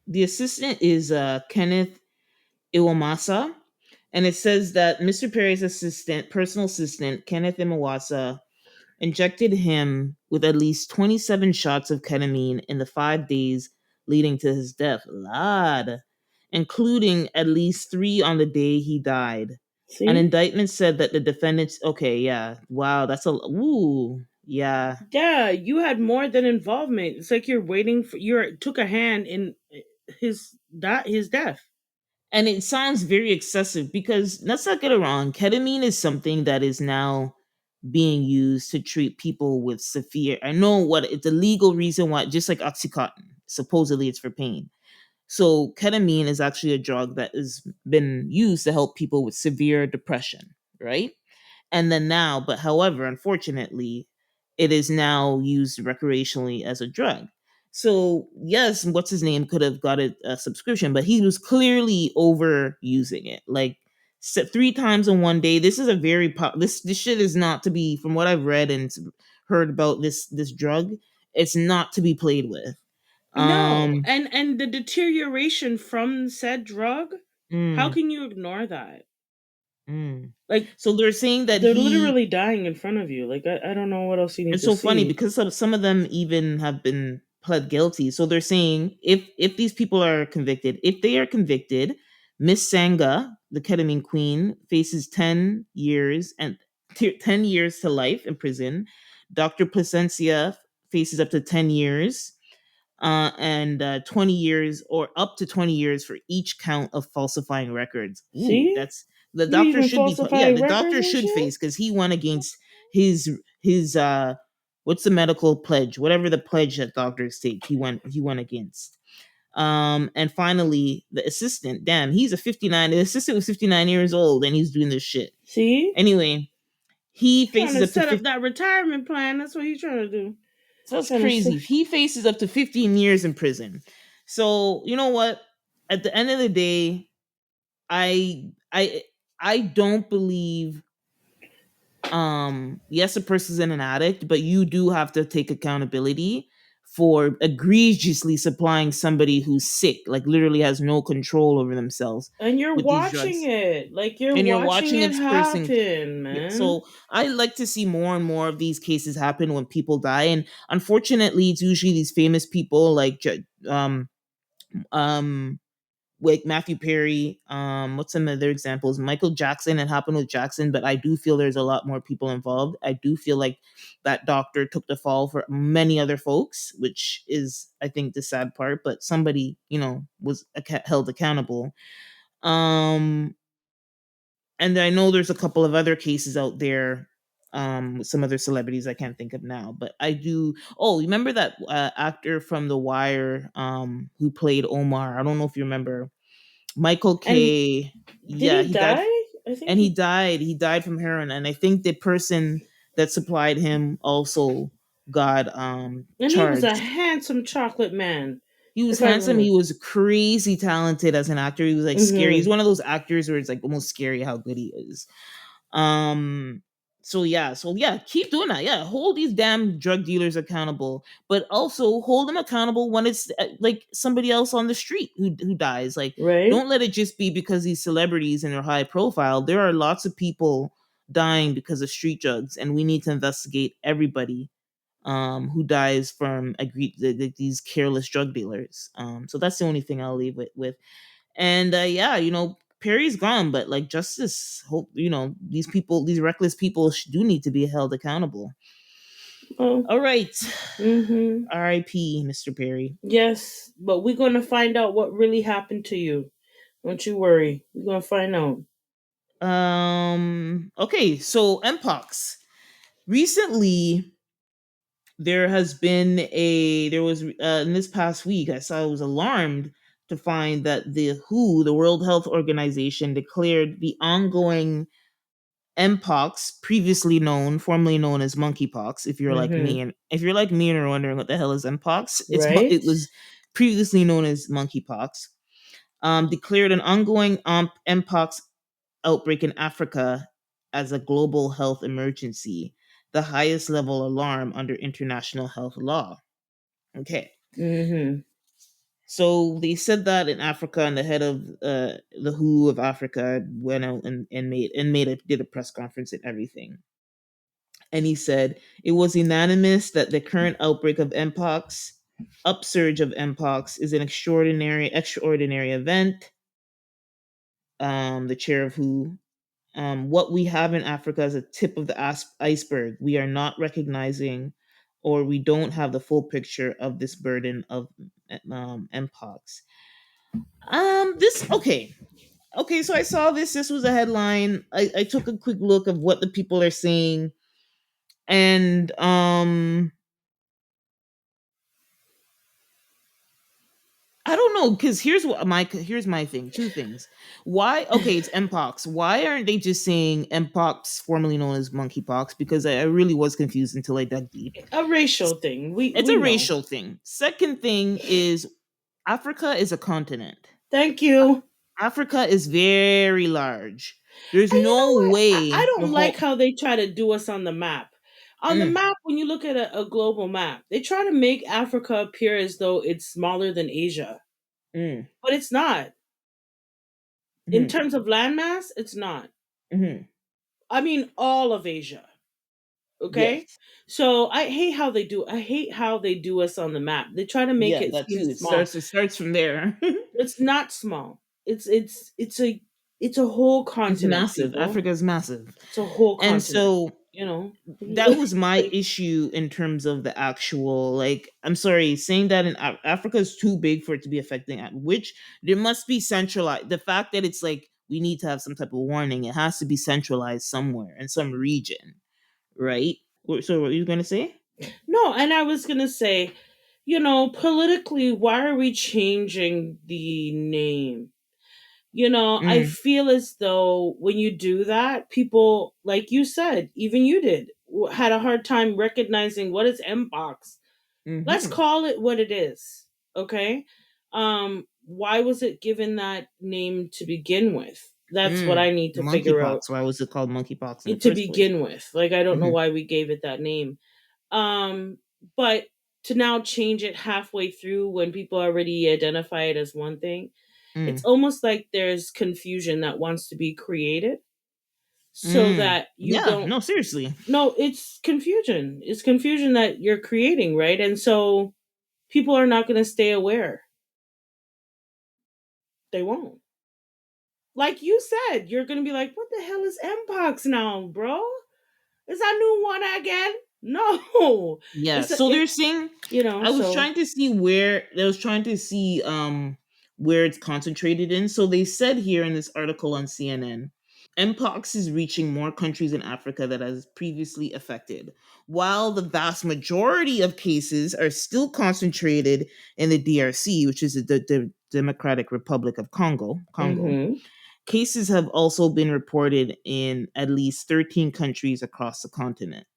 the assistant is Kenneth Iwamasa, and it says that Mr. Perry's personal assistant, Kenneth Iwamasa, injected him with at least 27 shots of ketamine in the 5 days leading to his death. Lad, including at least three on the day he died. An See? indictment said that the defendants. Okay, yeah, wow, that's a ooh, yeah, Yeah, you had more than involvement. It's like you're waiting for you took a hand in his death. and it sounds very excessive because let's not get it wrong. Ketamine is something that is now being used to treat people with severe. I know what it's a legal reason why, just like oxycontin. Supposedly, it's for pain. So ketamine is actually a drug that has been used to help people with severe depression, right? And then now, but however, unfortunately, it is now used recreationally as a drug. So yes, what's his name could have got a subscription, but he was clearly overusing it. Like three times in one day. This is a very this shit is not to be, from what I've read and heard about this drug. It's not to be played with. No, Um, and the deterioration from said drug, how mm, can you ignore that? mm. Like So they're saying that they're he literally dying in front of you. Like I don't know what else you need it's to so funny see. because some of them even have been pled guilty. So they're saying if these people are convicted, if they are convicted, Miss Sangha, the ketamine queen, faces 10 years and 10 years to life in prison. Dr. Placencia faces up to 10 years, and 20 years or up to 20 years for each count of falsifying records. Ooh, See? that's the You doctor even should be yeah, falsifying the records doctor and should shit? face because he went against his what's the medical pledge? Whatever the pledge that doctors take, he went against. And finally, the assistant, damn, he's a 59, the assistant was 59 years old and he's doing this shit. See? Anyway, he Trying faces to up to set up 50. that retirement plan. That's what he's trying to do. That's Trying to crazy. set. He faces up to 15 years in prison. So, you know what? At the end of the day, I I I don't believe yes, a person's an addict, but you do have to take accountability for egregiously supplying somebody who's sick, like literally has no control over themselves And you're with these watching drugs. it. Like you're And you're watching watching it this person. happen, Yeah, man. so I like to see more and more of these cases happen when people die, and unfortunately, it's usually these famous people um like Matthew Perry. What's some other examples? Michael Jackson. It happened with Jackson, but I do feel there's a lot more people involved. I do feel like that doctor took the fall for many other folks, which is, I think, the sad part. But somebody, was held accountable. Um, and I know there's a couple of other cases out there, with some other celebrities I can't think of now, but I do. Oh, you remember that actor from The Wire, who played Omar? I don't know if you remember Michael And K. did Yeah, he he died, die? I think and he he. died. He died from heroin, and I think the person that supplied him also got And he was a charged. handsome chocolate man, He was if I handsome. He remember. was crazy talented as an actor. He was like scary. He's Mm-hmm. one of those actors where it's like almost scary how good he is. Um so yeah, keep doing that. Yeah, hold these damn drug dealers accountable, but also hold them accountable when it's like somebody else on the street who dies. Like, Right? don't let it just be because these celebrities and they're high profile. There are lots of people dying because of street drugs, and we need to investigate everybody who dies from these careless drug dealers. So that's the only thing I'll leave it with. And yeah, Perry's gone, but like justice, hope these people, these reckless people, do need to be held accountable. Well, All right, mm-hmm. R.I.P. Mr. Perry. Yes, but we're gonna find out what really happened to you. Don't you worry. We're gonna find out. Okay, so Mpox. Recently, there was in this past week, I was alarmed to find that the WHO, the World Health Organization, declared the ongoing Mpox, formerly known as monkeypox. If you're like Mm-hmm. me, and if you're like me and are wondering what the hell is Mpox, Right? it was previously known as monkeypox. Declared an ongoing Mpox outbreak in Africa as a global health emergency, the highest level alarm under international health law. Okay. Mm-hmm. So they said that in Africa, and the head of the WHO of Africa went out and did a press conference and everything. And he said it was unanimous that the current outbreak of Mpox, upsurge of Mpox, is an extraordinary event. The chair of WHO, what we have in Africa is a tip of the iceberg. We are not recognizing, or we don't have the full picture of this burden of Mpox. This okay. Okay, so I saw this. This was a headline. I took a quick look of what the people are saying, and I don't know, because here's my thing. Two things. Why? Okay, it's Mpox. Why aren't they just saying Mpox, formerly known as monkeypox? Because I really was confused until I dug deep. A racial thing. We It's we a know. racial thing. Second thing is Africa is a continent. Thank you. Africa is very large. There's And you know no what? I way the don't like whole. how they try to do us on the map. On the Mm, map, when you look at a global map, they try to make Africa appear as though it's smaller than Asia, mm, but it's not. In mm, terms of landmass, it's not. mm. I mean, all of Asia. Okay, Yes. so I hate how they do. I hate how they do us on the map. They try to make Yeah, it that seem too. It small. starts. It starts from there. It's not small. It's a whole It's continent, massive. people. Africa is massive, It's a whole and continent. so You know, that was my like issue in terms of the actual, like, I'm sorry, saying that in Africa is too big for it to be affecting which there must be centralized. The fact that it's like we need to have some type of warning, it has to be centralized somewhere in some region, right? So what are you gonna say? no. And I was gonna say, politically, why are we changing the name? I Mm, feel as though when you do that, people, like you said, even you did, had a hard time recognizing what is Mpox. Let's mm-hmm. call it what it is, okay? Why was it given that name to begin with? That's what Mm. I need to figure out. Monkeypox. Why was it called monkeypox in the To first place? begin with, like, I don't know Mm-hmm. why we gave it that name. But to now change it halfway through when people already identify it as one thing, it's Mm. almost like there's confusion that wants to be created so Mm. that you Yeah, don't. no, seriously. No, it's confusion that you're creating, right? And so people are not going to stay aware. They won't. Like you said, you're going to be like, what the hell is Mpox now, bro? Is that new one again? No. Yeah, It's so a, it they're saying, I was so trying to see where I was trying to see where it's concentrated in. So they said here in this article on CNN, Mpox is reaching more countries in Africa that has previously affected, while the vast majority of cases are still concentrated in the DRC, which is the Democratic Republic of Congo. mhm. Cases have also been reported in at least 13 countries across the continent.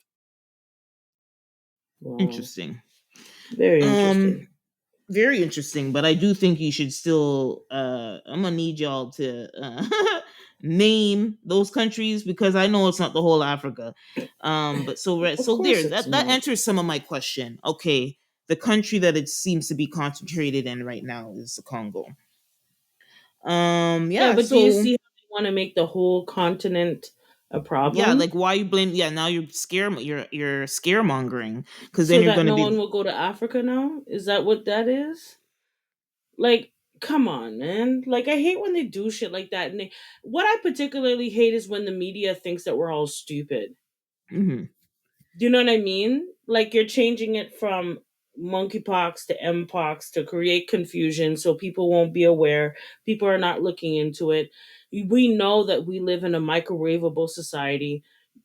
Wow. Interesting. Very Um, interesting. Very interesting, but I do think you should still I'm gonna need y'all to name those countries because I know it's not the whole Africa. But Of so course there, it's that not. answers some of my question. Okay, the country that it seems to be concentrated in right now is the Congo. Yeah, Yeah, but do you so see how they want to make the whole continent a yeah, problem like why you blame, yeah, now you're scaremongering because then so you're that gonna no be. one will go to Africa now? Is that what that is? Like, come on, man. Like, I hate when they do shit like that. And what I particularly hate is when the media thinks that we're all stupid. Mhm. Do you know what I mean? Like, you're changing it from monkeypox to mpox to create confusion so people won't be aware. People are not looking into it. We know that we live in a microwavable society.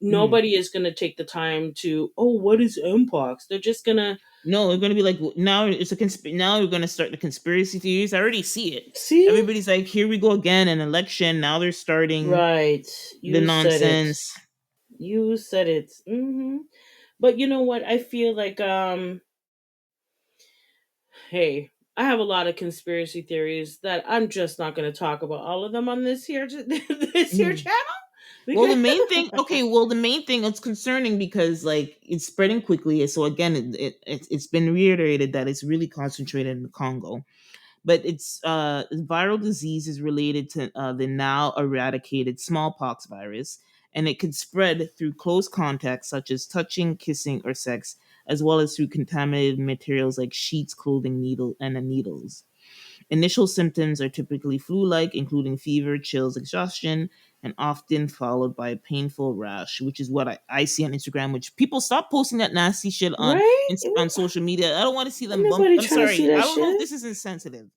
Mhm. Nobody is going to take the time to, oh, what is mpox? They're just going to No, we're gonna be like, now it's a now we're gonna start the conspiracy theories. I already see it. see. Everybody's like, here we go again, an election. Now they're starting Right. the You said it. nonsense. You said it. But you know what? I feel like hey, I have a lot of conspiracy theories that I'm just not going to talk about all of them on this here this here Mhm. channel Well, because the main thing, okay. Well, the main thing it's concerning because like it's spreading quickly. So again, it's been reiterated that it's really concentrated in the Congo, but it's viral disease is related to the now eradicated smallpox virus, and it could spread through close contact, such as touching, kissing, or sex, as well as through contaminated materials like sheets, clothing, needles. Initial symptoms are typically flu like, including fever, chills, exhaustion, and often followed by a painful rash, which is what I see on Instagram. Which people stop posting that nasty shit Right? on social media. I don't want to see Ain't them bump. nobody I'm trying to see sorry. that I don't know if shit. this is insensitive.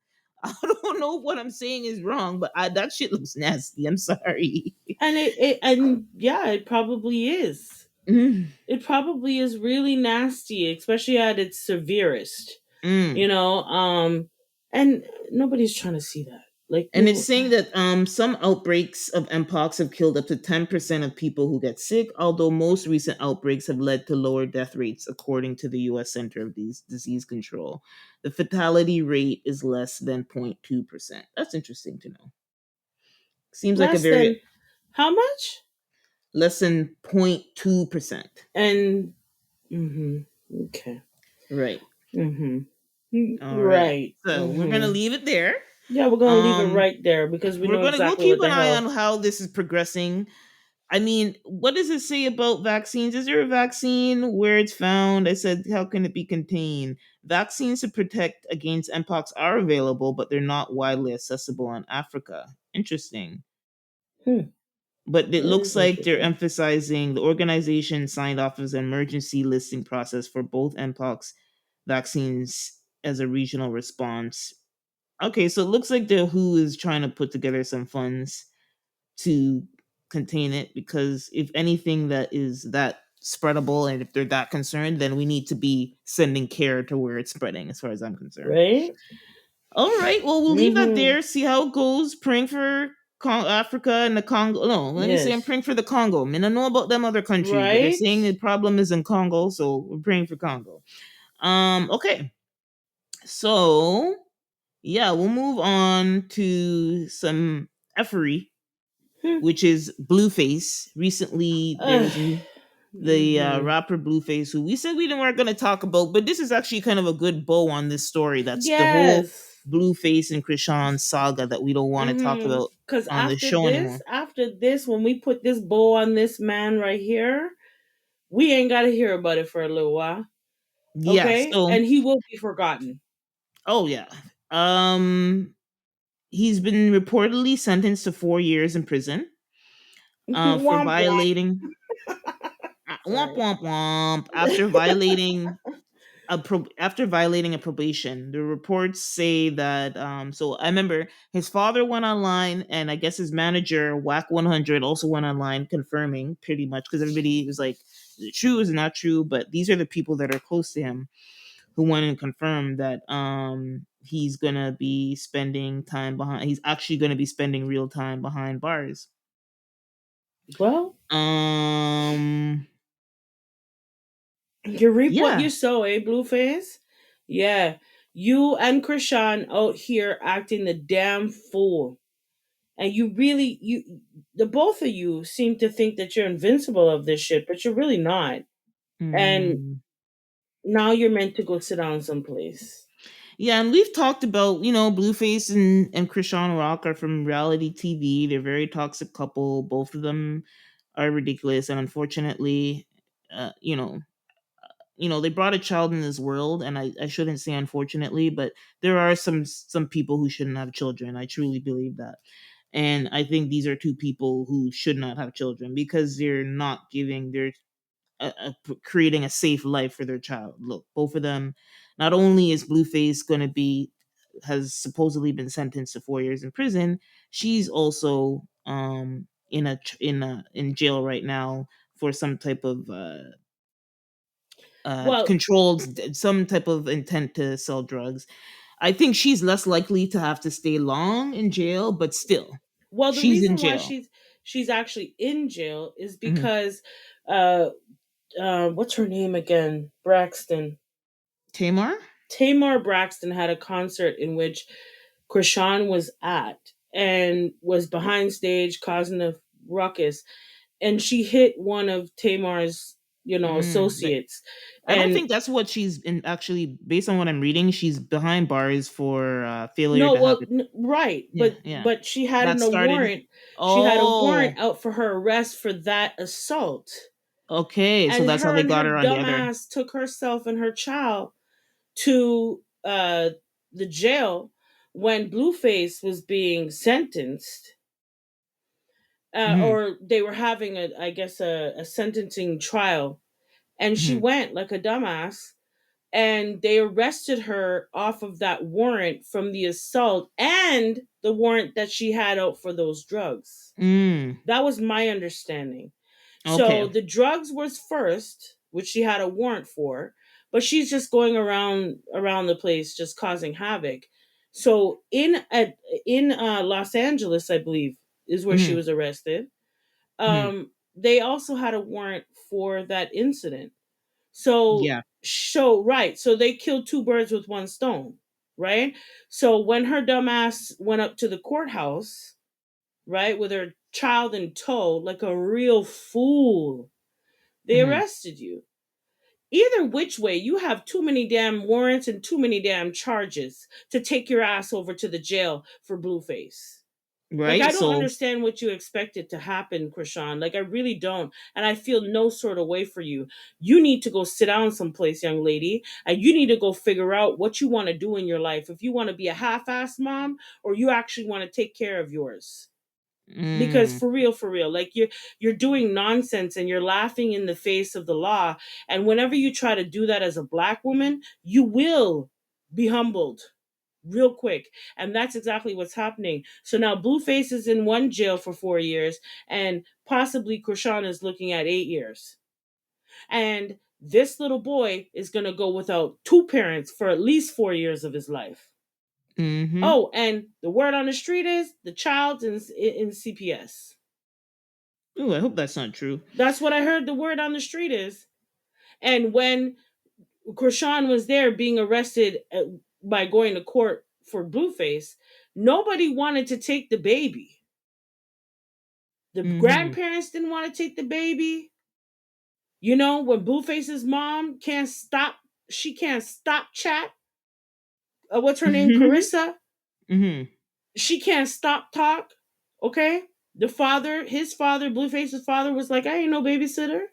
I don't know if what I'm saying is wrong, but that shit looks nasty. I'm sorry. And yeah, it probably is. Mm, It probably is really nasty, especially at its severest. You mm. know, and nobody's trying to see that. Like, And it's saying that some outbreaks of Mpox have killed up to 10% of people who get sick, although most recent outbreaks have led to lower death rates, according to the U.S. Center of Disease Control. The fatality rate is less than 0.2%. That's interesting to know. Seems like a less very than how much? less than 0.2%. And okay. Right. All right. Right. So we're gonna leave it there. Yeah, we're gonna leave it Um, right there because we know we'll exactly keep what an the eye on hell. how this is progressing. I mean, what does it say about vaccines? Is there a vaccine? Where it's found? I said, how can it be contained? Vaccines to protect against Mpox are available, but they're not widely accessible in Africa. Interesting. Hmm, But it that looks is like they're interesting. emphasizing the organization signed off as an emergency listing process for both Mpox vaccines as a regional response. Okay, so it looks like the WHO is trying to put together some funds to contain it, because if anything that is that spreadable and if they're that concerned, then we need to be sending care to where it's spreading, as far as I'm concerned. Right? All right, well, we'll leave that Mm-hmm. there, see how it goes. Praying for Africa and the Congo. No, let me say I'm Yes. praying for the Congo. I mean, I know about them other countries, but they're Right? saying the problem is in Congo, so we're praying for Congo. Okay, so yeah, we'll move on to some effery, Hmm. which is Blueface. Recently, there was the Mm-hmm. rapper Blueface, who we said we didn't weren't going to talk about, but this is actually kind of a good bow on this story. That's the whole Yes. Blueface and Krishan saga that we don't want to talk Mm-hmm. about Because on the show anymore. after this, when we put this bow on this man right here, we ain't got to hear about it for a little while. Yeah. Okay? So, And he will be forgotten. oh yeah, um, he's been reportedly sentenced to 4 years in prison for Womp womp. violating womp Sorry. womp womp after violating a probation. The reports say that so I remember his father went online, and I guess his manager Whack 100 also went online confirming, pretty much, because everybody was like, is it true, is it not true? But these are the people that are close to him who went and confirmed that he's gonna be spending time behind he's actually gonna be spending real time behind bars. Well, um you reap what yeah. you sow, eh, Blueface? Yeah. You and Krishan out here acting the damn fool. And the both of you seem to think that you're invincible of this shit, but you're really not. And Mhm. now you're meant to go sit down someplace. Yeah, and we've talked about, Blueface and Krishan Rock are from reality TV. They're a very toxic couple. Both of them are ridiculous, and unfortunately, uh, you know, they brought a child in this world, and I shouldn't say unfortunately, but there are some people who shouldn't have children. I truly believe that. And I think these are two people who should not have children, because they're not giving their creating a safe life for their child. Look, both of them. Not only is Blueface going to be has supposedly been sentenced to 4 years in prison, she's also in jail right now for some type of Well, controlled some type of intent to sell drugs. I think she's less likely to have to stay long in jail, but still, the she's in reason why jail. she's actually in jail is Mhm. because what's her name again? Tamar. Tamar Braxton had a concert in which Krishan was at and was behind stage causing a ruckus, and she hit one of Tamar's But associates. I don't And think that's what she's in actually based on what I'm reading, she's behind bars for failure no, to have well, it. right, Yeah, yeah. but she had That a started. warrant. She had a warrant Oh, out for her arrest for that assault. okay. So And that's how her they and got her her on the dumb other. ass took herself and her child to the jail when Blueface was being sentenced, Hmm. or they were having I guess a sentencing trial, and she Hmm. went like a dumbass, and they arrested her off of that warrant from the assault and the warrant that she had out for those drugs. Mm. That was my understanding. So Okay. the drugs was first, which she had a warrant for, but she's just going around the place just causing havoc. So in Los Angeles, I believe, is where she Hmm. was arrested. Hmm. They also had a warrant for that incident. So Yeah. right, so they killed two birds with one stone, right? So when her dumbass went up to the courthouse, right, with her child in tow, like a real fool, they Hmm. arrested you. Either which way, you have too many damn warrants and too many damn charges to take your ass over to the jail for Blueface. Like, Right. I don't So. understand what you expected to happen, Krishan. Like, I really don't. And I feel no sort of way for you. You need to go sit down someplace, young lady, and you need to go figure out what you want to do in your life. If you want to be a half assed mom or you actually want to take care of yours. Because Mm. for real, like you're doing nonsense and you're laughing in the face of the law. And whenever you try to do that as a black woman, you will be humbled real quick. And that's exactly what's happening. So now Blueface is in one jail for 4 years, and possibly Krishan is looking at 8 years. And this little boy is going to go without two parents for at least 4 years of his life. Hmm. Oh, and the word on the street is the child's in CPS. Ooh, I hope that's not true. That's what I heard the word on the street is. And when Krishan was there being arrested by going to court for Blueface, nobody wanted to take the baby. The Hmm. grandparents didn't want to take the baby. When Blueface's mom can't stop, she can't stop chat. What's her name? Carissa. Hmm. She can't stop talk. Okay. The father, his father, Blueface's father, was like, I ain't no babysitter.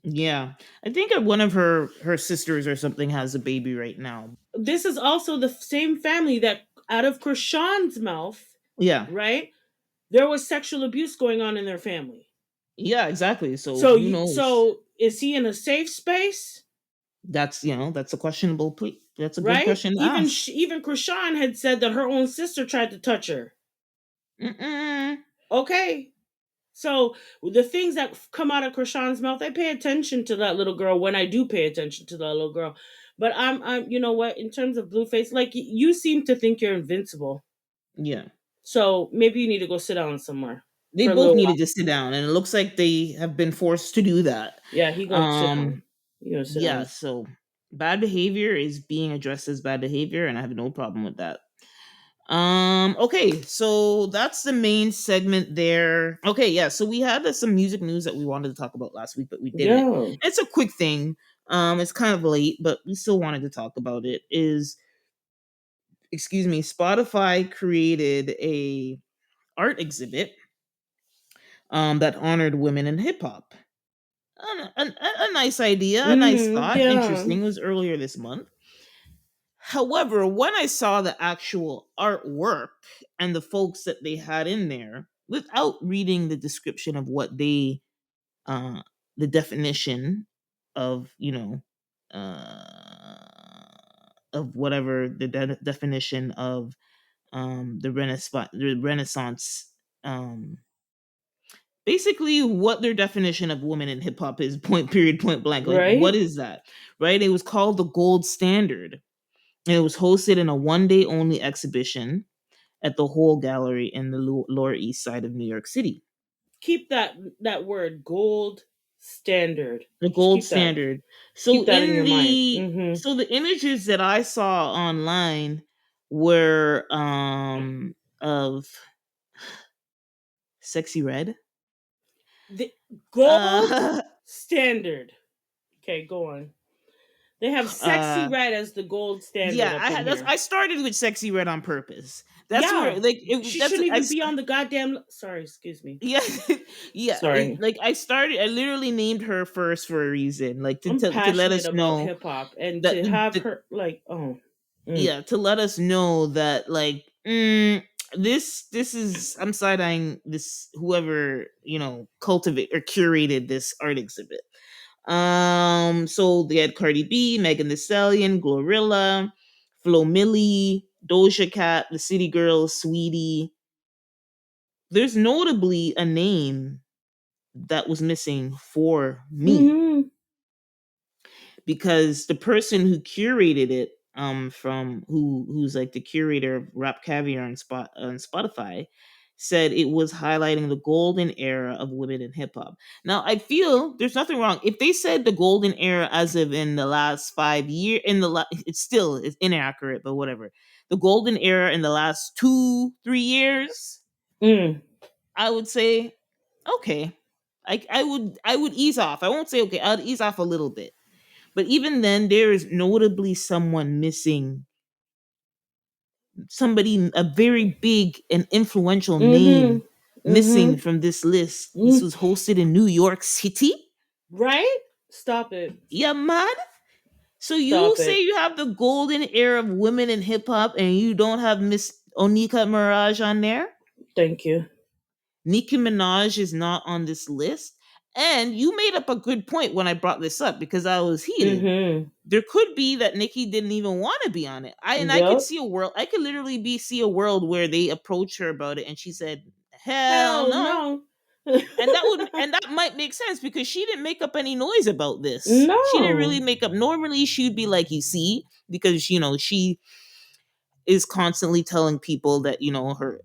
Yeah, I think one of her sisters or something has a baby right now. This is also the same family that out of Krishan's mouth, Yeah, right? There was sexual abuse going on in their family. yeah, exactly. So So who knows? so is he in a safe space? That's a questionable plea. That's a good Right? question to Even ask. even Krishan had said that her own sister tried to touch her. Mm-mm. Okay. So the things that come out of Krishan's mouth, I pay attention to that little girl when I do pay attention to that little girl. But I'm you know what? In terms of Blueface, like you seem to think you're invincible. Yeah, So maybe you need to go sit down somewhere they for a both little while. needed to sit down, and it looks like they have been forced to do that. Yeah, he gonna sit Um, down. He gonna sit yeah. down. So bad behavior is being addressed as bad behavior, and I have no problem with that. Okay, so that's the main segment there. Okay, yeah, so we had some music news that we wanted to talk about last week, but we didn't. Yeah. It's a quick thing. It's kind of late, but we still wanted to talk about it. Spotify created a art exhibit that honored women in hip hop. A nice idea, a nice thought, Yeah. interesting. It was earlier this month. However, when I saw the actual artwork and the folks that they had in there, without reading the description of what uh, the definition of, of whatever the definition of the Renaissance, um, basically what their definition of woman in hip hop is, point period, point blank. Like, what Right? is that? Right? It was called the Gold Standard, and it was hosted in a 1 day only exhibition at the Whole Gallery in the Lower East Side of New York City. Keep that word gold standard. The Just Gold Standard. keep that in your mind. Mm-hmm. So the images that I saw online were of Sexy Red. The gold Uh standard. Okay, go on. They have Sexy Uh, Red as the gold standard yeah, up in that's here. I started with Sexy Red on purpose. That's Yeah, where like she that's shouldn't I even be on the goddamn. Sorry, excuse me. yeah yeah Sorry. like I literally named her first for a reason, like I'm to let passionate us about know hip hop, and that to have her like, oh, mm, yeah, to let us know that like this is I'm side eyeing this whoever cultivate or curated this art exhibit. So they had Cardi B, Megan Thee Stallion, Glorilla, Flo Milli, Doja Cat, the City Girls, Sweetie. There's notably a name that was missing for me, mm-hmm, because the person who curated it, from who's like the curator of Rap Caviar on Spotify, said it was highlighting the golden era of women in hip hop. Now I feel there's nothing wrong if they said the golden era as of in the last 5 year in it's still it's inaccurate, but whatever. The golden era in the last 2-3 years, mm, I would say okay. I would ease off. I won't say okay. I'd ease off a little bit, but even then, there is notably someone missing, somebody, a very big and influential mm-hmm, name missing mm-hmm, from this list. This mm, was hosted in New York City. right? Stop it. Yeah, man. So you Stop say it. you have the golden era of women in hip hop and you don't have Miss Onika Mirage on there? Thank you. Nicki Minaj is not on this list. And you made up a good point when I brought this up because I was heated. Mm-hmm. There could be that Nikki didn't even want to be on it. I could Yep. see a world. I could literally be see a world where they approached her about it and she said, "Hell Hell no." no. And that might make sense because she didn't make up any noise about this. She didn't really No. make up. Normally, she'd be like, "You see," because she is constantly telling people that her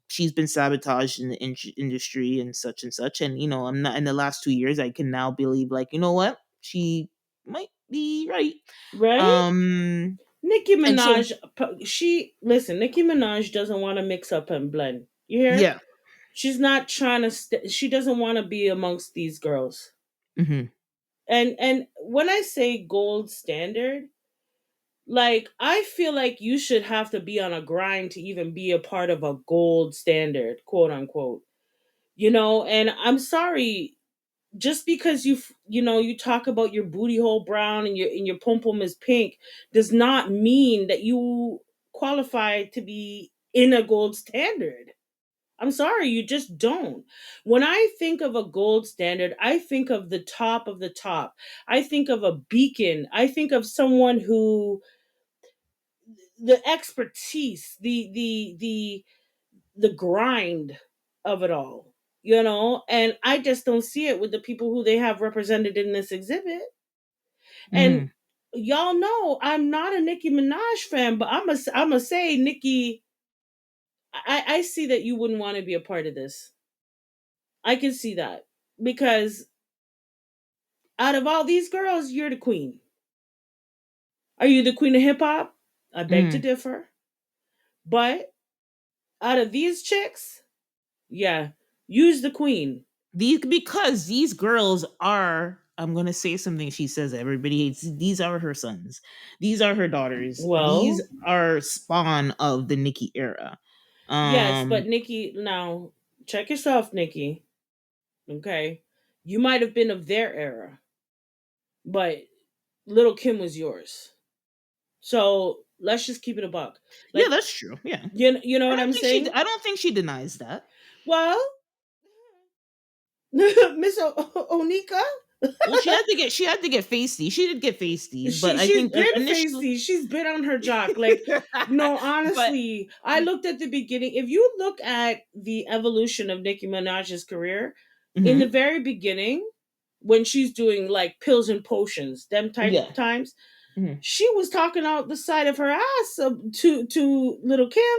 she's been sabotaged in the industry and such. And I'm not in the last 2 years. I can now believe, like, you know what, she might be right. Right? Um, Nicki and so Minaj, listen, Nicki Minaj doesn't want to mix up and blend. You hear? yeah, She's not trying to, she doesn't want to be amongst these girls. hmm And when I say gold standard, like I feel like you should have to be on a grind to even be a part of a gold standard, quote unquote. And I'm sorry, just because you talk about your booty hole brown and your pom pom is pink does not mean that you qualify to be in a gold standard. I'm sorry, you just don't. When I think of a gold standard, I think of the top of the top. I think of a beacon. I think of someone who the expertise, the grind of it all, and I just don't see it with the people who they have represented in this exhibit. And hmm y'all know I'm not a Nicki Minaj fan, but I'm gonna say, Nicki, I see that you wouldn't want to be a part of this. I can see that because out of all these girls, you're the queen. Are you the queen of hip hop? I beg to hmm differ. But out of these chicks, yeah, use the queen. because these girls are. I'm gonna say something she says that everybody hates. These are her sons. These are her daughters. These Well, are spawn of the Nikki era. yes, but Um, Nikki, now check yourself, Nikki. Okay, you might have been of their era, but Little Kim was yours. So let's just keep it a buck. yeah, Like, that's true. Yeah, you know what I'm saying? I don't think she denies that. Well, Miss Onika, Well, she had to get feisty. She did get feisty, but I she's think been initially, facey. She's been on her jock. Like, no, but honestly, I looked at the beginning. If you look at the evolution of Nicki Minaj's career, in the mhm, very beginning, when she's doing like pills and potions, them type yeah, times, mhm, she was talking out the side of her ass to little Kim.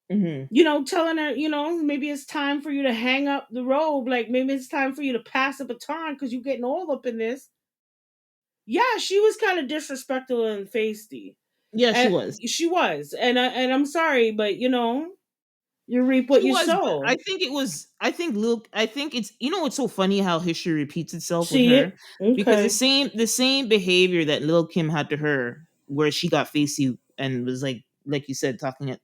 mhm. Telling her, maybe it's time for you to hang up the robe. Like maybe it's time for you to pass the baton because you're getting all up in this. Yeah, she was kind of disrespectful and feisty. Yeah, she And was. she was. And I'm sorry, but You reap what She you was, but I sow. think it was. I think Lil. I think it's. You know, it's so funny how history repeats itself with See her, it? because Okay. the same behavior that Lil Kim had to her, where she got facey and was like you said, talking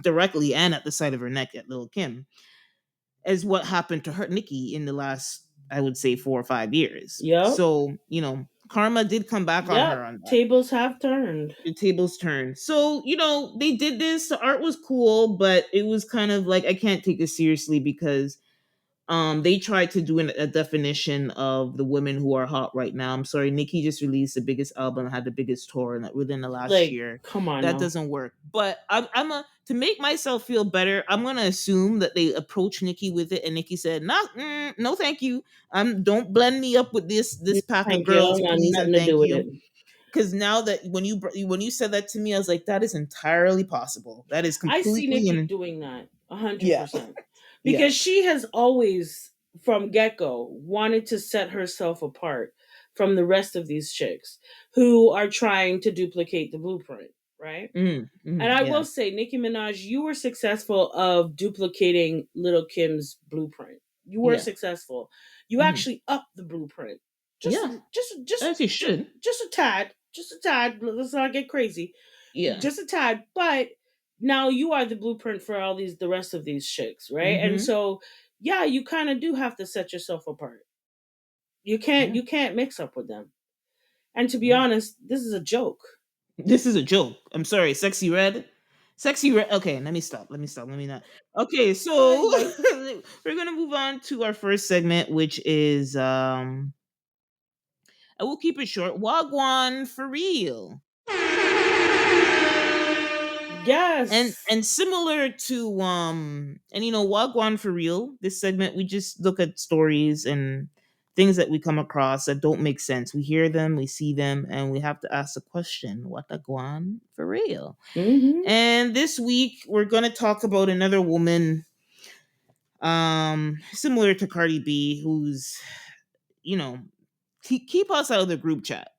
directly and at the side of her neck at Lil Kim, is what happened to her Nicki in the last, I would say, 4 or 5 years. Yep. So karma did come back on her Yep. on that. Tables have turned. The tables turned. So, they did this. The art was cool, but it was kind of like I can't take this seriously because they tried to do a definition of the women who are hot right now. I'm sorry, Nicki just released the biggest album, had the biggest tour within the last Like, year. come on That now. doesn't work. But to make myself feel better, I'm gonna assume that they approached Nicki with it, and Nicki said, "No, no, thank you. Don't blend me up with this No, pack of thank you. I girls, don't got please and nothing to do thank with you." it. Because now that when you said that to me, I was like, that is entirely possible. That is I see completely Nikki and doing that 100%. yeah, yeah. Because she has always, from get go, wanted to set herself apart from the rest of these chicks who are trying to duplicate the blueprint, right? And I will Yeah, say, Nicki Minaj, you were successful of duplicating Little Kim's blueprint. You were yeah, successful. You hmm actually upped the blueprint, just, yeah. just, just, As you just, should. just a tad, just a tad. Let's not get crazy, Yeah. just a tad. But now you are the blueprint for the rest of these chicks, right? And Mm-hmm. so, yeah, you kind of do have to set yourself apart. Yeah. You can't mix up with them. And to be Yeah. honest, this is a joke. This is a joke. I'm sorry, sexy red. Sexy red. Okay, let me stop. Let me stop. Let me not. Okay, Ay, so ay. we're gonna move on to our first segment, which is I will keep it short. Wagwan for real. and Yes. and similar to and Wagwan for real, this segment we just look at stories and things that we come across that don't make sense. We hear them, we see them, and we have to ask the question, what a guan for real? Mm-hmm. And this week we're going to talk about another woman similar to Cardi B, who's you know keep us out of the group chat.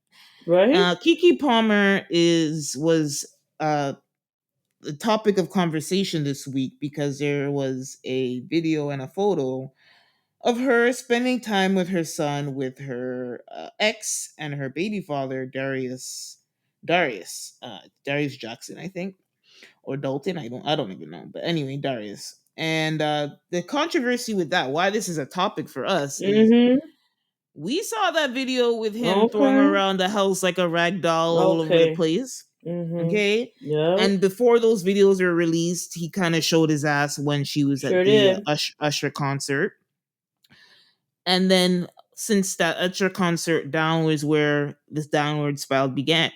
Right? Keke Palmer is was the topic of conversation this week because there was a video and a photo of her spending time with her son, with her ex and her baby father, Darius Jackson, I think, or Dalton. I don't even know, but anyway, Darius. And the controversy with that, why this is a topic for us, is Mm-hmm. we saw that video with him throwing Okay. around the house like a rag doll all over the Okay. place. Mm-hmm. Okay. Yep. And before those videos were released, he kind of showed his ass when she was at Sure the did. Usher concert. And then since that Usher concert, down was where this downward spiral began,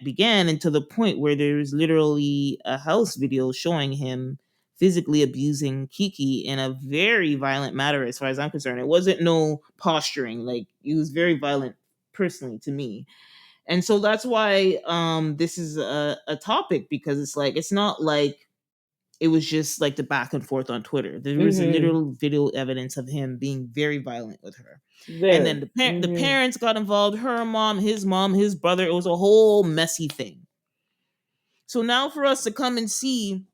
and to the point where there's literally a house video showing him physically abusing Kiki in a very violent manner. As far as I'm concerned, it wasn't no posturing. Like, it was very violent personally to me. And so that's why this is a topic, because it's like, it's not like it was just like the back and forth on Twitter. There was a Mm-hmm. literal video evidence of him being very violent with her. And then Very. the Mm-hmm. parents got involved, her mom, his brother. It was a whole messy thing. So now for us to come and see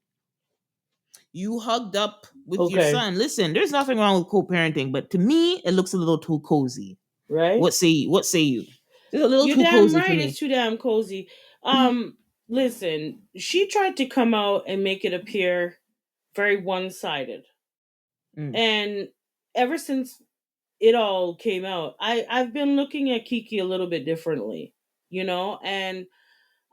you hugged up with your Okay. son, listen, there's nothing wrong with co-parenting, but to me, it looks a little too cozy. Right? What say you? It's a little You're too damn cozy for right. It's me. too damn cozy. Listen, she tried to come out and make it appear very one-sided. Mm, And ever since it all came out, I've been looking at Kiki a little bit differently, and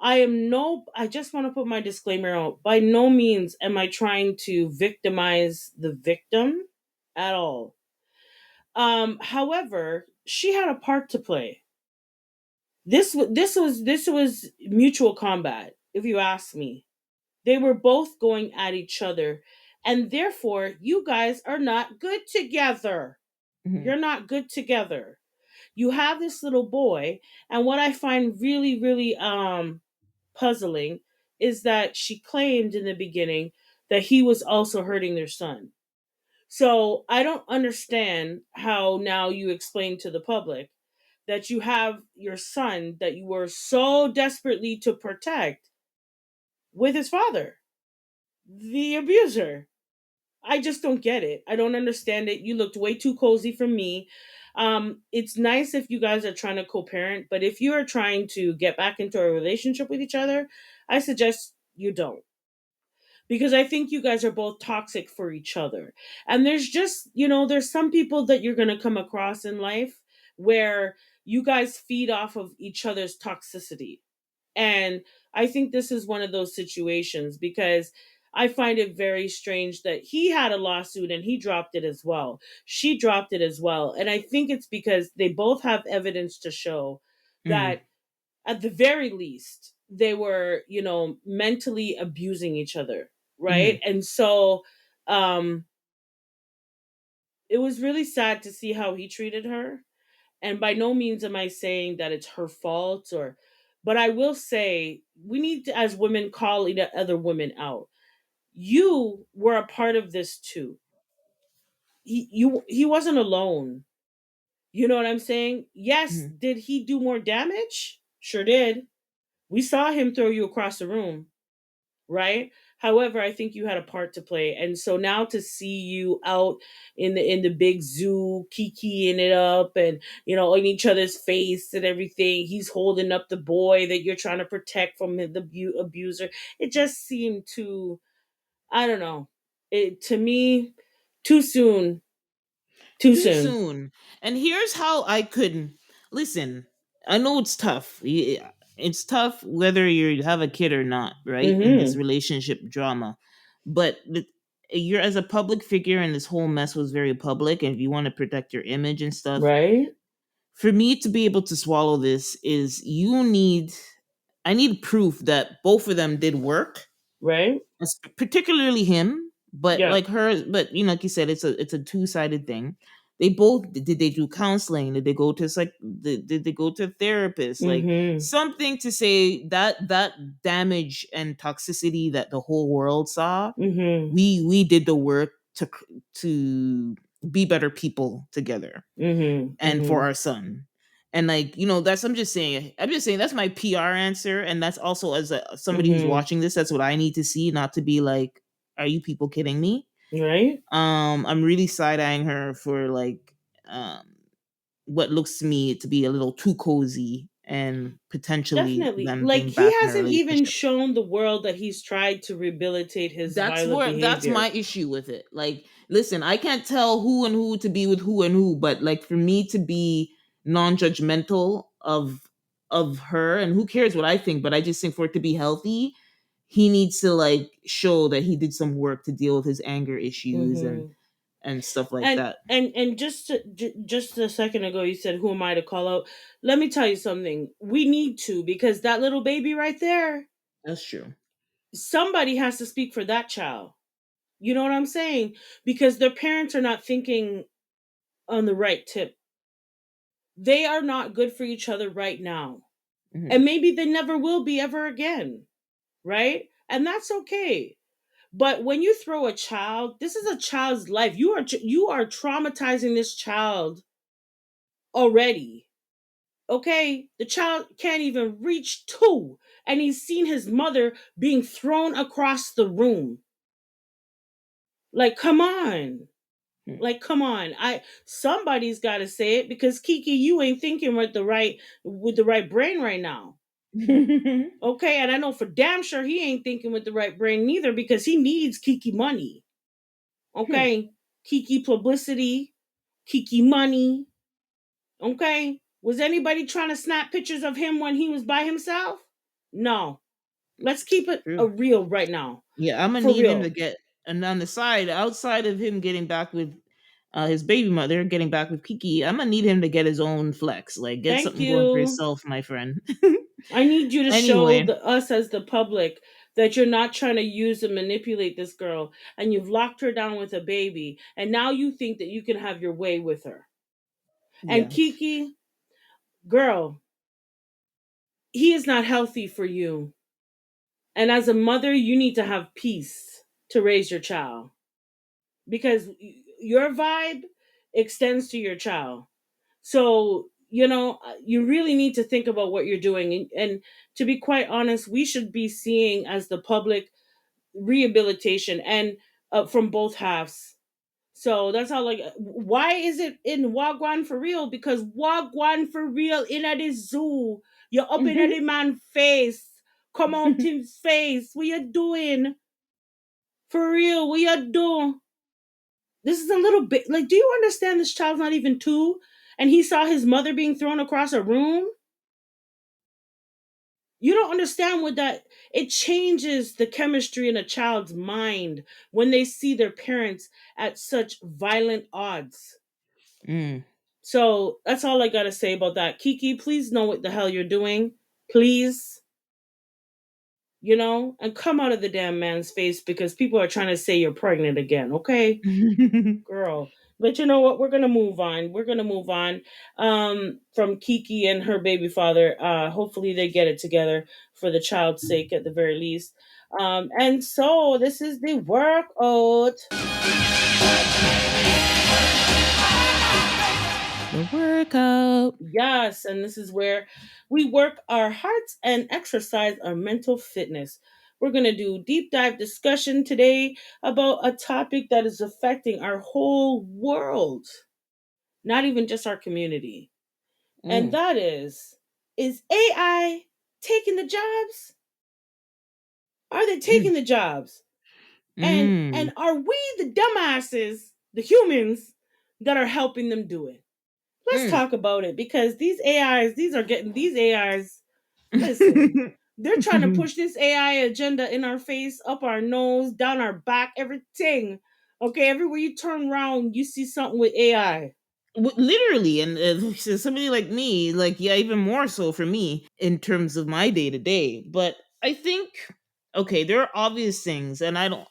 I just want to put my disclaimer out. By no means am I trying to victimize the victim at all. However, she had a part to play. This was mutual combat, if you ask me. They were both going at each other, and therefore you guys are not good together. mhm, You're not good together. You have this little boy, and what I find really, really puzzling is that she claimed in the beginning that he was also hurting their son. So I don't understand how now you explain to the public that you have your son that you were so desperately to protect with his father, the abuser. I just don't get it. I don't understand it. You looked way too cozy for me. It's nice if you guys are trying to co-parent, but if you are trying to get back into a relationship with each other, I suggest you don't, because I think you guys are both toxic for each other. And there's just, there's some people that you're going to come across in life where you guys feed off of each other's toxicity. And I think this is one of those situations, because I find it very strange that he had a lawsuit and he dropped it as well. She dropped it as well. And I think it's because they both have evidence to show Mm, that at the very least they were, mentally abusing each other, right? mm, And so um it was really sad to see how he treated her. And by no means am I saying that it's her fault, or, but I will say we need to, as women, call other women out. You were a part of this too. He wasn't alone. You know what I'm saying? Yes, mm. did he do more damage? Sure did. We saw him throw you across the room, right? However, I think you had a part to play, and so now to see you out in the big zoo, kikiing it up, and in each other's face and everything. He's holding up the boy that you're trying to protect from the abuser. It just seemed too. I don't know. It to me, too soon. Too Too soon. soon. And here's how I could listen. I know it's tough. It's tough whether you have a kid or not, right? In this Mm-hmm. relationship drama. But you're as a public figure, and this whole mess was very public. And if you want to protect your image and stuff, Right. for me to be able to swallow this, is I need proof that both of them did work, Right. particularly him, but Yeah. like her. But like you said, it's a two-sided thing. They both did. They do counseling? Did they go to did they go to a therapist? Like Mm-hmm. something to say that that damage and toxicity that the whole world saw, Mm-hmm. we did the work to be better people together Mm-hmm. and for Mm-hmm. our son. And like, that's I'm just saying that's my PR answer, and that's also as somebody who's Mm-hmm. watching this, that's what I need to see, not to be like, are you people kidding me? Right. I'm really side-eyeing her for like what looks to me to be a little too cozy, and potentially Definitely. them Like, being he back in a hasn't even relationship. shown the world that he's tried to rehabilitate his violent That's behavior. my issue with it. Like, listen, I can't tell who and who to be with who and who, but like for me to be non-judgmental of her, and who cares what I think, but I just think for it to be healthy, he needs to like show that he did some work to deal with his anger issues Hmm. and stuff like And that. just a second ago, you said, "Who am I to call out?" Let me tell you something. We need to, because that little baby right there, That's true. somebody has to speak for that child. You know what I'm saying? Because their parents are not thinking on the right tip. They are not good for each other right now, Hmm. and maybe they never will be ever again. Right? And that's okay. But when you throw a child, this is a child's life. You are traumatizing this child already. Okay? The child can't even reach 2, and he's seen his mother being thrown across the room. Like, come on. Like, come on. I Somebody's got to say it, because Kiki, you ain't thinking with the right brain right now. Okay? And I know for damn sure he ain't thinking with the right brain neither, because he needs Kiki money. Okay? Kiki publicity, Kiki money. Okay? Was anybody trying to snap pictures of him when he was by himself? No. Let's keep it a True. real right now. Yeah, I'm gonna For need him to real. get, and on the side, outside of him getting back with his baby mother, getting back with Kiki, I'm gonna need him to get his own flex. Like, get Thank something going for you. yourself, my friend. I need you to show Anyway, us as the public that you're not trying to use and manipulate this girl, and you've locked her down with a baby, and now you think that you can have your way with her. And yeah, Kiki, girl, he is not healthy for you. And as a mother, you need to have peace to raise your child, because your vibe extends to your child. So, you really need to think about what you're doing. And to be quite honest, we should be seeing as the public rehabilitation. And from both halves. So that's how, like, why is it in Wagwan for real? Because Wagwan for real in at the zoo. You're up in at the man face. Come out his face. What you doing? For real, what you do? This is a little bit like, do you understand this child's not even two? And he saw his mother being thrown across a room? You don't understand what that it changes the chemistry in a child's mind when they see their parents at such violent odds. Mm. So that's all I gotta say about that. Kiki, please know what the hell you're doing. Please, and come out of the damn man's face because people are trying to say you're pregnant again, okay? Girl. But you know what? We're gonna move on. We're gonna move on from Kiki and her baby father. Hopefully they get it together for the child's sake at the very least. And so this is the workout. The workout. Yes, and this is where we work our hearts and exercise our mental fitness. We're going to do deep dive discussion today about a topic that is affecting our whole world, not even just our community. And Mm. that is AI taking the jobs? Are they taking the jobs? And Mm. are we the dumbasses, the humans that are helping them do it? Let's Mm. talk about it because these AIs. Listen, they're trying to push this AI agenda in our face, up our nose, down our back, everything. Okay, everywhere you turn around, you see something with AI. Literally, and so somebody like me, like, yeah, even more so for me in terms of my day to day. But I think, okay, there are obvious things, and I know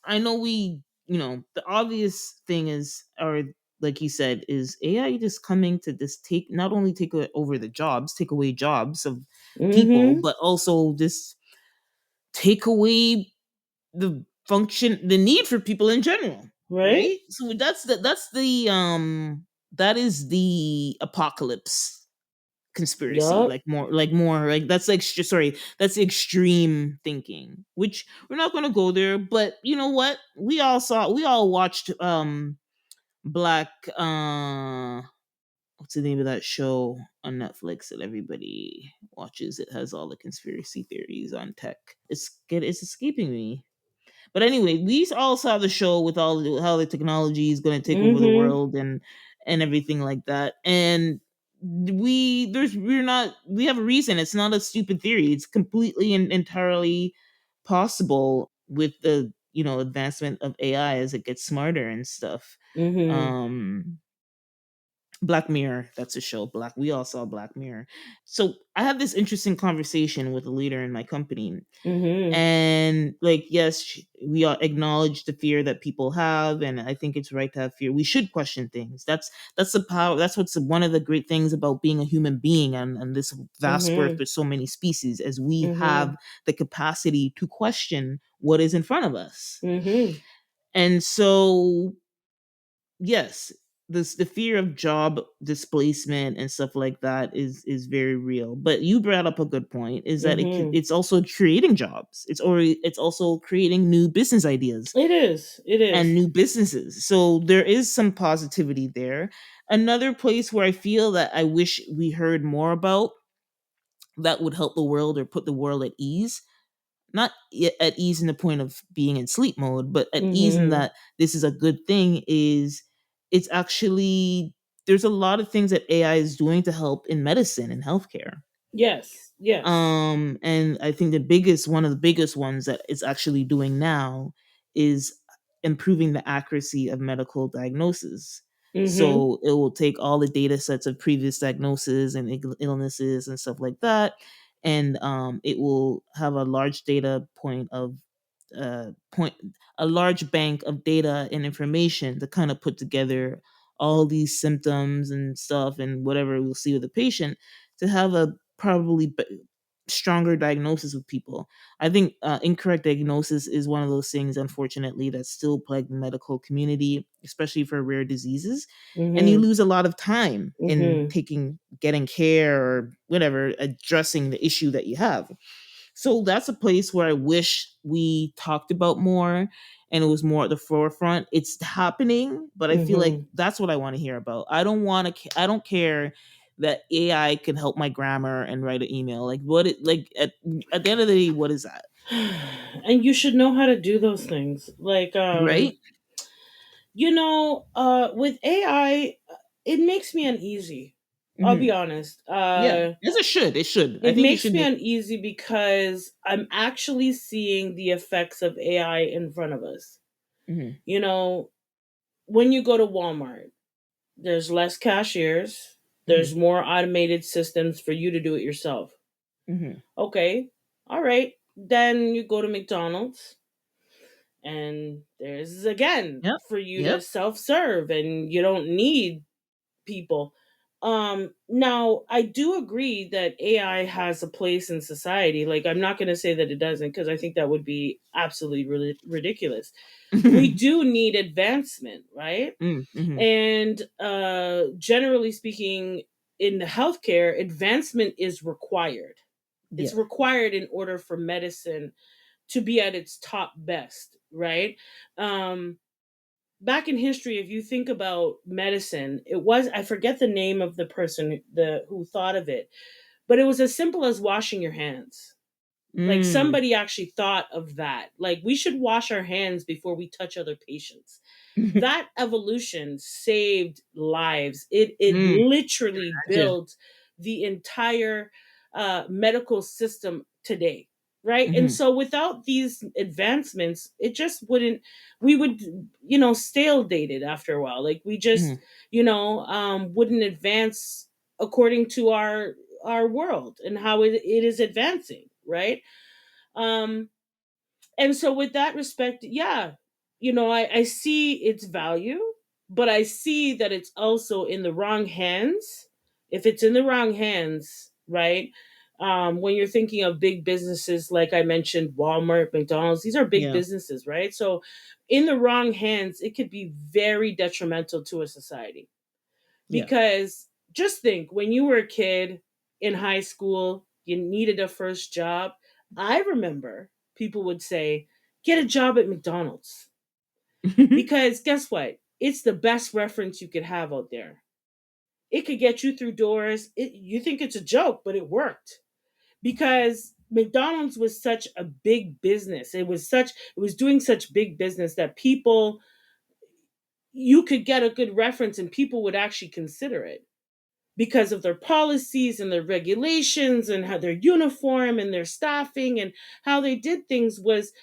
the obvious thing is, or like you said, is AI just coming to just take, not only take over the jobs, take away jobs of people, Mm-hmm. but also just take away the need for people in general, Right? right? So that is the apocalypse conspiracy, Yup. like that's like sorry, that's extreme thinking, which we're not going to go there. But you know what, we all watched black what's the name of that show on Netflix that everybody watches? It has all the conspiracy theories on tech. It's escaping me. But anyway, we all saw the show with how the technology is going to take over the Mm-hmm. world and everything like that. And we have a reason. It's not a stupid theory. It's completely and entirely possible with the advancement of AI as it gets smarter and stuff. Mm-hmm. Um, Black Mirror, that's a show. We all saw Black Mirror. So I had this interesting conversation with a leader in my company, Mm-hmm. and like, yes, we all acknowledge the fear that people have, and I think it's right to have fear. We should question things. That's the power. That's what's one of the great things about being a human being on this vast earth Mm-hmm. with so many species, as we Mm-hmm. have the capacity to question what is in front of us. Mm-hmm. And so, yes, the fear of job displacement and stuff like that is very real. But you brought up a good point, is that Mm-hmm. it's also creating jobs. It's also creating new business ideas It is. It and is. new businesses. So there is some positivity there. Another place where I feel that I wish we heard more about, that would help the world or put the world at ease, not at ease in the point of being in sleep mode, but at ease in Mm-hmm. that this is a good thing, is it's actually, there's a lot of things that AI is doing to help in medicine and healthcare. Yes. Yes. And I think one of the biggest ones that it's actually doing now is improving the accuracy of medical diagnosis. Mm-hmm. So it will take all the data sets of previous diagnoses and illnesses and stuff like that, and it will have a large data point of point a large bank of data and information to kind of put together all these symptoms and stuff and whatever we'll see with the patient, to have a probably stronger diagnosis with people. I think incorrect diagnosis is one of those things, unfortunately, that's still plagued the medical community, especially for rare diseases. And you Mm-hmm. lose a lot of time in Mm-hmm. getting care or whatever, addressing the issue that you have. So that's a place where I wish we talked about more and it was more at the forefront. It's happening, but I feel like Hmm. that's what I want to hear about. I don't want to I don't care that AI can help my grammar and write an email. Like what it like at the end of the day, what is that? And you should know how to do those things. Like, Right? with AI, it makes me uneasy. I'll be Hmm. honest. Yeah. As it should. It should. I It think it makes should me make uneasy because I'm actually seeing the effects of AI in front of us. hmm You know, when you go to Walmart, there's less cashiers, hmm there's more automated systems for you to do it yourself. hmm Okay, all right. Then you go to McDonald's, and there's again Yep. for you to Yep. self serve, and you don't need people. Now I do agree that AI has a place in society. Like, I'm not going to say that it doesn't, because I think that would be absolutely ridiculous. We do need advancement, right? Mm-hmm. And generally speaking, in the healthcare, advancement is required. It's Yeah. required in order for medicine to be at its top best, right? Um, Back in history, if you think about medicine, it was, I forget the name of the person the who thought of it, but it was as simple as washing your hands. Like, Mm. somebody actually thought of that. Like, we should wash our hands before we touch other patients. That evolution saved lives. It Mm. literally Gotcha. built the entire medical system today, right? And Hmm. so without these advancements, it just wouldn't. We would, stale dated after a while. Like, we just, Hmm. wouldn't advance according to our world and how it is advancing, right? Um, and so with that respect, yeah, I see its value, but I see that it's also in the wrong hands. If it's in the wrong hands, right? When you're thinking of big businesses, like I mentioned, Walmart, McDonald's, these are big Yeah. businesses, right? So in the wrong hands, it could be very detrimental to a society. Yeah. Because just think, when you were a kid in high school, you needed a first job. I remember people would say, get a job at McDonald's. Because guess what? It's the best reference you could have out there. It could get you through doors. You think it's a joke, but it worked. Because McDonald's was such a big business. It was doing such big business that people, you could get a good reference and people would actually consider it, because of their policies and their regulations and how their uniform and their staffing and how they did things was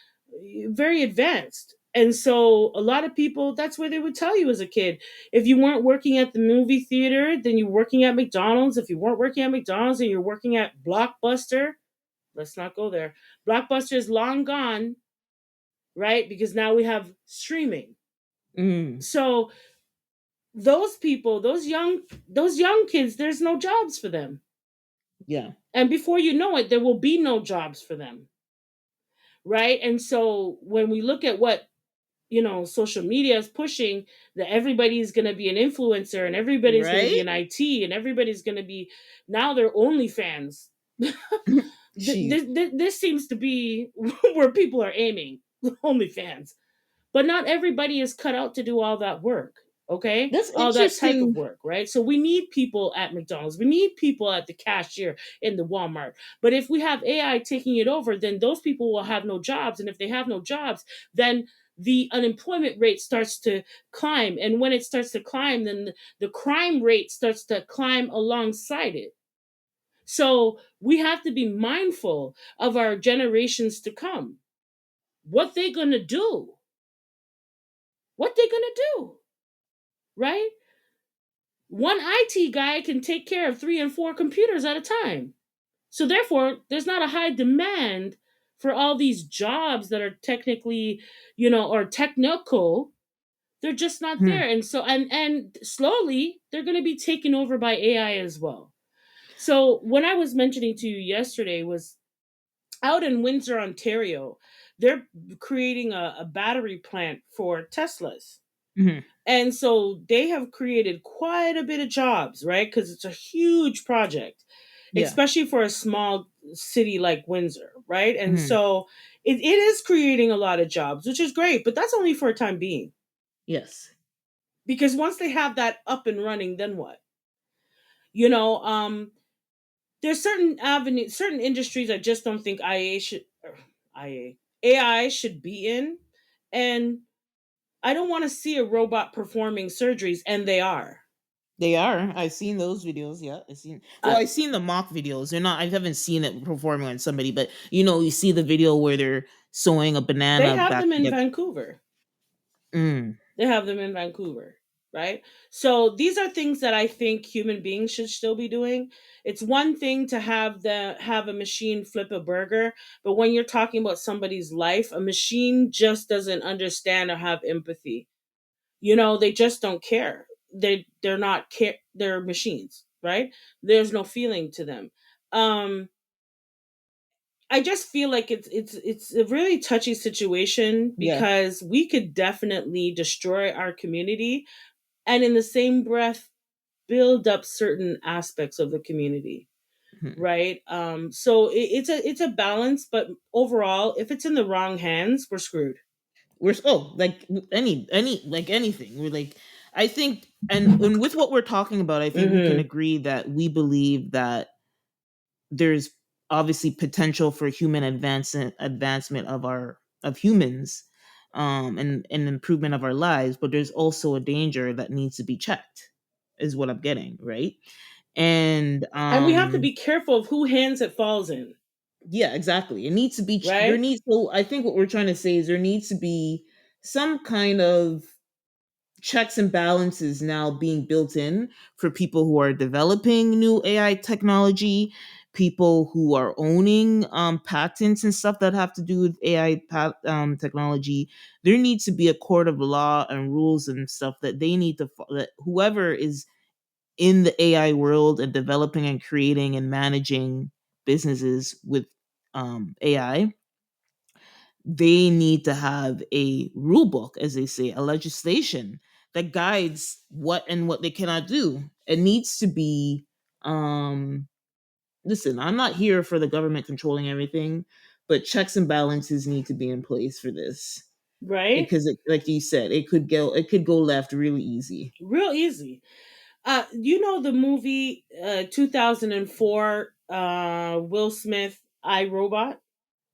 very advanced. And so a lot of people, that's where they would tell you as a kid, if you weren't working at the movie theater, then you're working at McDonald's. If you weren't working at McDonald's and you're working at Blockbuster, let's not go there. Blockbuster is long gone, right? Because now we have streaming. Mm. So those people, those young kids, there's no jobs for them. Yeah. And before you know it, there will be no jobs for them, right? And so when we look at what, social media is pushing, that everybody's going to be an influencer and everybody's going to be Right? an IT and everybody's going to be, now they're OnlyFans. Jeez. This seems to be where people are aiming. OnlyFans. But not everybody is cut out to do all that work, okay? That's All that type of interesting. work, right? So we need people at McDonald's. We need people at the cashier in the Walmart. But if we have AI taking it over, then those people will have no jobs. And if they have no jobs, then the unemployment rate starts to climb. And when it starts to climb, then the crime rate starts to climb alongside it. So we have to be mindful of our generations to come. What they gonna do? What they gonna do? Right? One IT guy can take care of 3 and 4 computers at a time. So therefore, there's not a high demand for all these jobs that are technically, or technical. They're just not Hmm. there. And so, and slowly they're going to be taken over by AI as well. So when I was mentioning to you yesterday was out in Windsor, Ontario, they're creating a battery plant for Teslas. Hmm. And so they have created quite a bit of jobs, right? Because it's a huge project. Yeah. especially for a small city like Windsor, right? And Hmm. so it is creating a lot of jobs, which is great, but that's only for a time being. Yes. Because once they have that up and running, then what? You know, there's certain avenues, certain industries I just don't think IA should, IA, AI should be in. And I don't want to see a robot performing surgeries, and they are. They are. I've seen those videos. Yeah, I've seen. Well, Uh, I've seen the mock videos. They're not. I haven't seen it performing on somebody, but you see the video where they're sewing a they banana have back them in together. Vancouver. Mm, They have them in Vancouver, right? So these are things that I think human beings should still be doing. It's one thing to have a machine flip a burger, but when you're talking about somebody's life, a machine just doesn't understand or have empathy. They just don't care. They're not care. They're machines, right? There's no feeling to them. Um, I just feel like it's a really touchy situation yeah. because we could definitely destroy our community and in the same breath build up certain aspects of the community, Mhm. right? So it's a balance, but overall, if it's in the wrong hands, we're screwed. Like any like anything. We're like, I think, and with what we're talking about, I think we can Hmm. agree that we believe that there's obviously potential for human advancement of humans, and improvement of our lives, but there's also a danger that needs to be checked, is what I'm getting, right? And And we have to be careful of who hands it falls in, yeah, exactly. It needs to be there right? needs so I think what we're trying to say is there needs to be some kind of checks and balances now being built in for people who are developing new AI technology, people who are owning patents and stuff that have to do with AI technology. There needs to be a court of law and rules and stuff that they need to that whoever is in the AI world and developing and creating and managing businesses with AI, they need to have a rule book, as they say, a legislation that guides what they cannot do. It needs to be listen, I'm not here for the government controlling everything, but checks and balances need to be in place for this. Right? Because like you said, it could go left really easy. Real easy. You know the movie 2004, Will Smith, I Robot?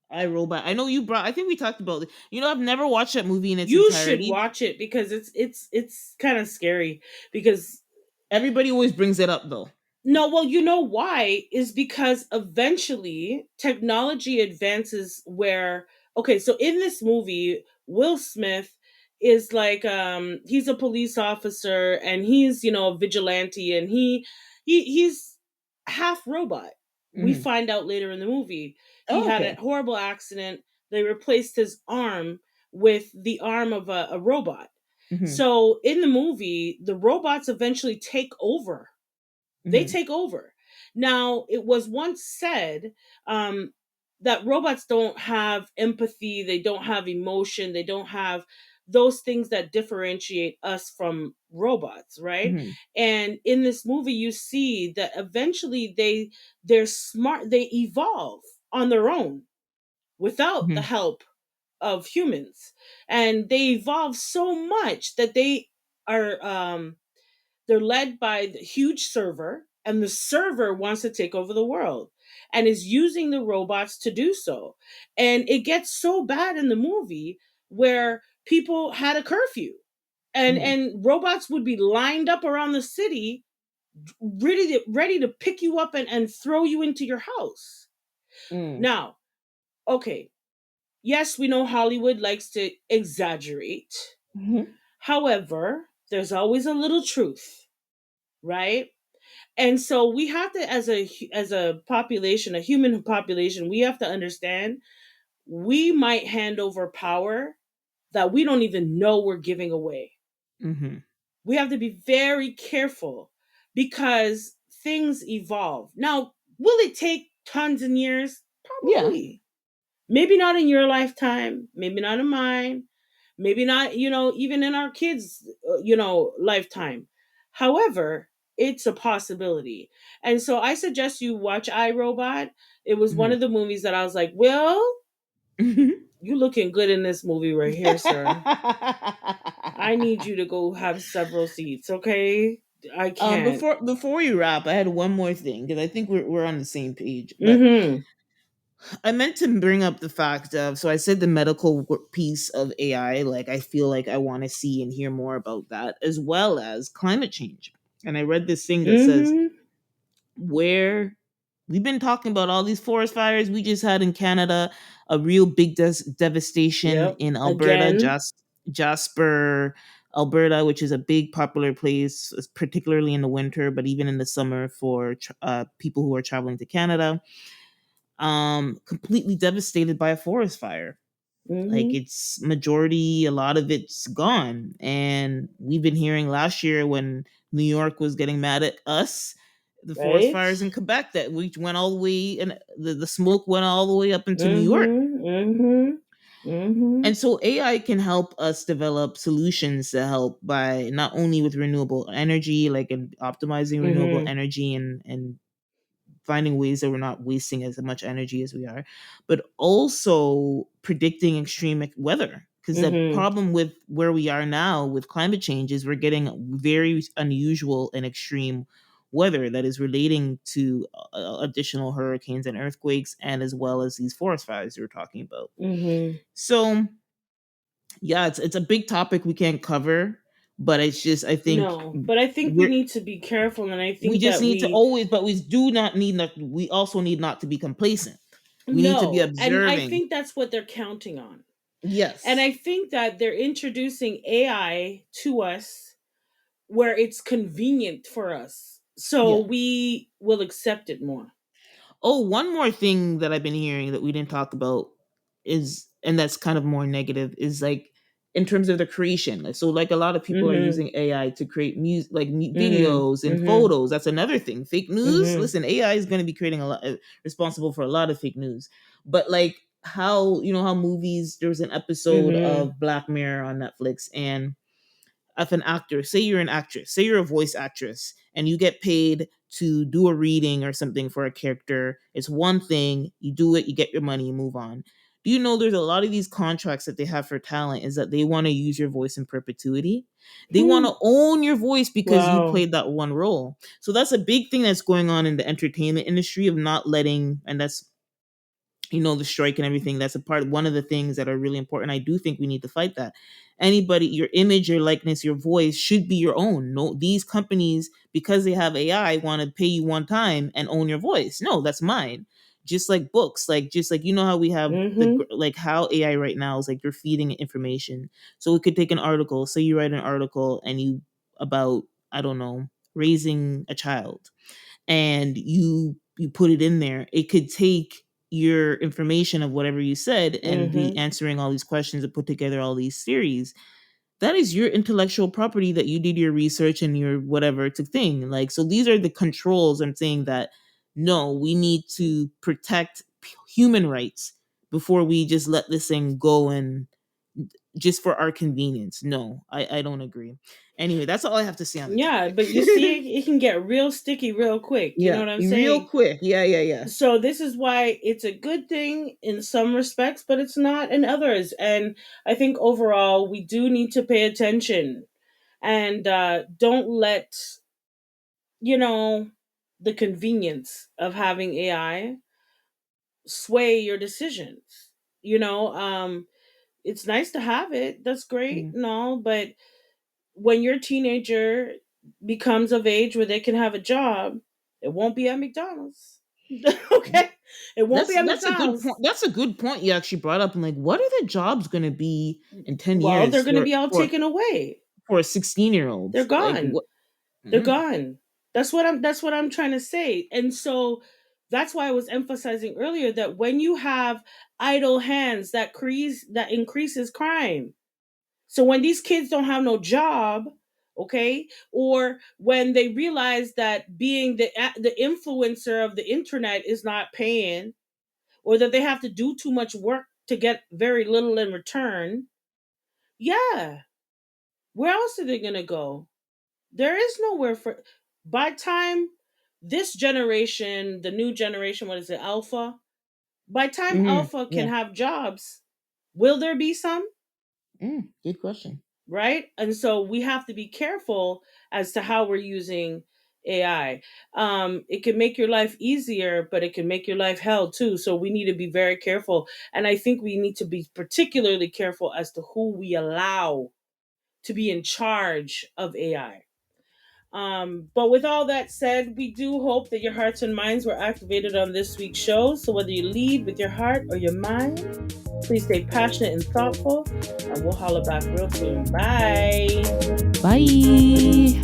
I Robot. I know you brought I think we talked about it. I've never watched that movie in its You should entirety. watch it because it's kind of scary because Everybody always brings it up though. no, well, you know why is because eventually technology advances where okay, so in this movie, Will Smith is like he's a police officer and he's, a vigilante and he's half robot. We Hmm. find out later in the movie. He Oh, had a okay. horrible accident. They replaced his arm with the arm of a robot. Hmm. So in the movie, the robots eventually take over. They Hmm. take over. Now, it was once said um, that robots don't have empathy, they don't have emotion, they don't have those things that differentiate us from robots, right? Hmm. And in this movie, you see that eventually they're smart, they evolve on their own without the Hmm. help of humans, and they evolve so much that are they're led by the huge server, and the server wants to take over the world and is using the robots to do so. And it gets so bad in the movie where people had a curfew Hmm. and robots would be lined up around the city ready to pick you up and throw you into your house. Mm. Now, okay, yes, we know Hollywood likes to exaggerate. Mhm. However, there's always a little truth, right? And so we have to, as a population, a human population, we have to understand we might hand over power that we don't even know we're giving away. Mhm. We have to be very careful because things evolve. Now, will it take tons of years? Yeah. Probably. Maybe not in your lifetime, maybe not in mine, maybe not, even in our kids, lifetime. However, it's a possibility. And so I suggest you watch iRobot. It was one Mhm. of the movies that I was like, Will, you looking good in this movie right here, sir. I need you to go have several seats, okay? I can't. Before you wrap, I had one more thing because I think we're on the same page. But Mm-hmm. I meant to bring up the fact of, so I said the medical piece of AI. Like I feel like I want to see and hear more about that, as well as climate change. And I read this thing that says Mm-hmm. where we've been talking about all these forest fires we just had in Canada, a real big devastation Yep. in Alberta, Again. Jasper, Alberta, which is a big popular place, particularly in the winter, but even in the summer for people who are traveling to Canada. Completely devastated by a forest fire. Like Mm-hmm. it's majority, a lot of it's gone. And we've been hearing last year when New York was getting mad at us, the forest Right? fires in Quebec that we went all the way, and the smoke went all the way up into New York. Mm-hmm. Mm-hmm. Mm-hmm. And so AI can help us develop solutions to help by not only with renewable energy, like in optimizing renewable Mm-hmm. energy and finding ways that we're not wasting as much energy as we are, but also predicting extreme weather. Because the Mm-hmm. problem with where we are now with climate change is we're getting very unusual and extreme weather that is relating to additional hurricanes and earthquakes, and as well as these forest fires we are talking about. Mm-hmm. So yeah, it's a big topic we can't cover, but it's just I think No, but I think we we're need to be careful, and I we think just that need to we always, but we do not need not, we also need not to be complacent. We need to be no, and I observing. think that's what they're counting on. And Yes. I think that they're introducing AI to us where it's convenient for us. So Yeah. we will accept it more. Oh, one more thing that I've been hearing that we didn't talk about is, and that's kind of more negative, is like in terms of the creation. So, like a lot of people are Mhm. using AI to create music, like Mhm. videos and Mhm. photos. That's another thing. Fake news. Mhm. Listen, AI is going to be creating a lot, responsible for a lot of fake news. But like how how movies. There was an episode Mhm. of Black Mirror on Netflix, and if an actor, say you're an actress, say you're a voice actress, and you get paid to do a reading or something for a character, it's one thing, you do it, you get your money, you move on. Do you know there's a lot of these contracts that they have for talent is that they want to use your voice in perpetuity? They want Hmm. to own your voice because you Wow. played that one role. So that's a big thing that's going on in the entertainment industry of not letting, and that's the strike and everything, that's a part, one of the things that are really important. I do think we need to fight that. Anybody, your image, your likeness, your voice should be your own. No, these companies, because they have AI, want to pay you one time and own your voice. No, that's mine. Just like books, like just like how we have Mhm. like how AI right now is like you're feeding it information. So we could take an article, say you write an article and you about, I don't know, raising a child, and you put it in there, it could take your information of whatever you said and be Mhm. answering all these questions and put together all these theories. That is your intellectual property that you did your research and your whatever to thing. Like, so these are the controls I'm saying that no, we need to protect human rights before we just let this thing go and just for our convenience. No, I don't agree. Anyway, that's all I have to say on the Yeah, topic. but you see, it can get real sticky real quick. You know Yeah, what I'm real saying? quick. Yeah, yeah, yeah. So this is why it's a good thing in some respects, but it's not in others. And I think overall, we do need to pay attention and don't let you know the convenience of having AI sway your decisions. You know, it's nice to have it. That's great, Mm. no, but when your teenager becomes of age where they can have a job, it won't be at McDonald's. Okay? It won't be at That's a good point. McDonald's. That's a good point you actually brought up. I'm like, what are the jobs going to be in 10 Well, they're years going to be all taken away. for a 16-year-old? They're Like gone. what? They're Mm. gone. That's what I'm trying to say. And so that's why I was emphasizing earlier that when you have idle hands, that increases crime. So when these kids don't have no job, okay, or when they realize that being the influencer of the internet is not paying, or that they have to do too much work to get very little in return, yeah, where else are they gonna go? There is nowhere for. By time this generation, the new generation, what is it, Alpha? By time Alpha can Yeah. have jobs, will there be some? Good question. Right? And so we have to be careful as to how we're using AI. It can make your life easier, but it can make your life hell too. So we need to be very careful. And I think we need to be particularly careful as to who we allow to be in charge of AI. But with all that said, we do hope that your hearts and minds were activated on this week's show. So whether you lead with your heart or your mind, please stay passionate and thoughtful, and we'll holler back real soon. Bye. Bye.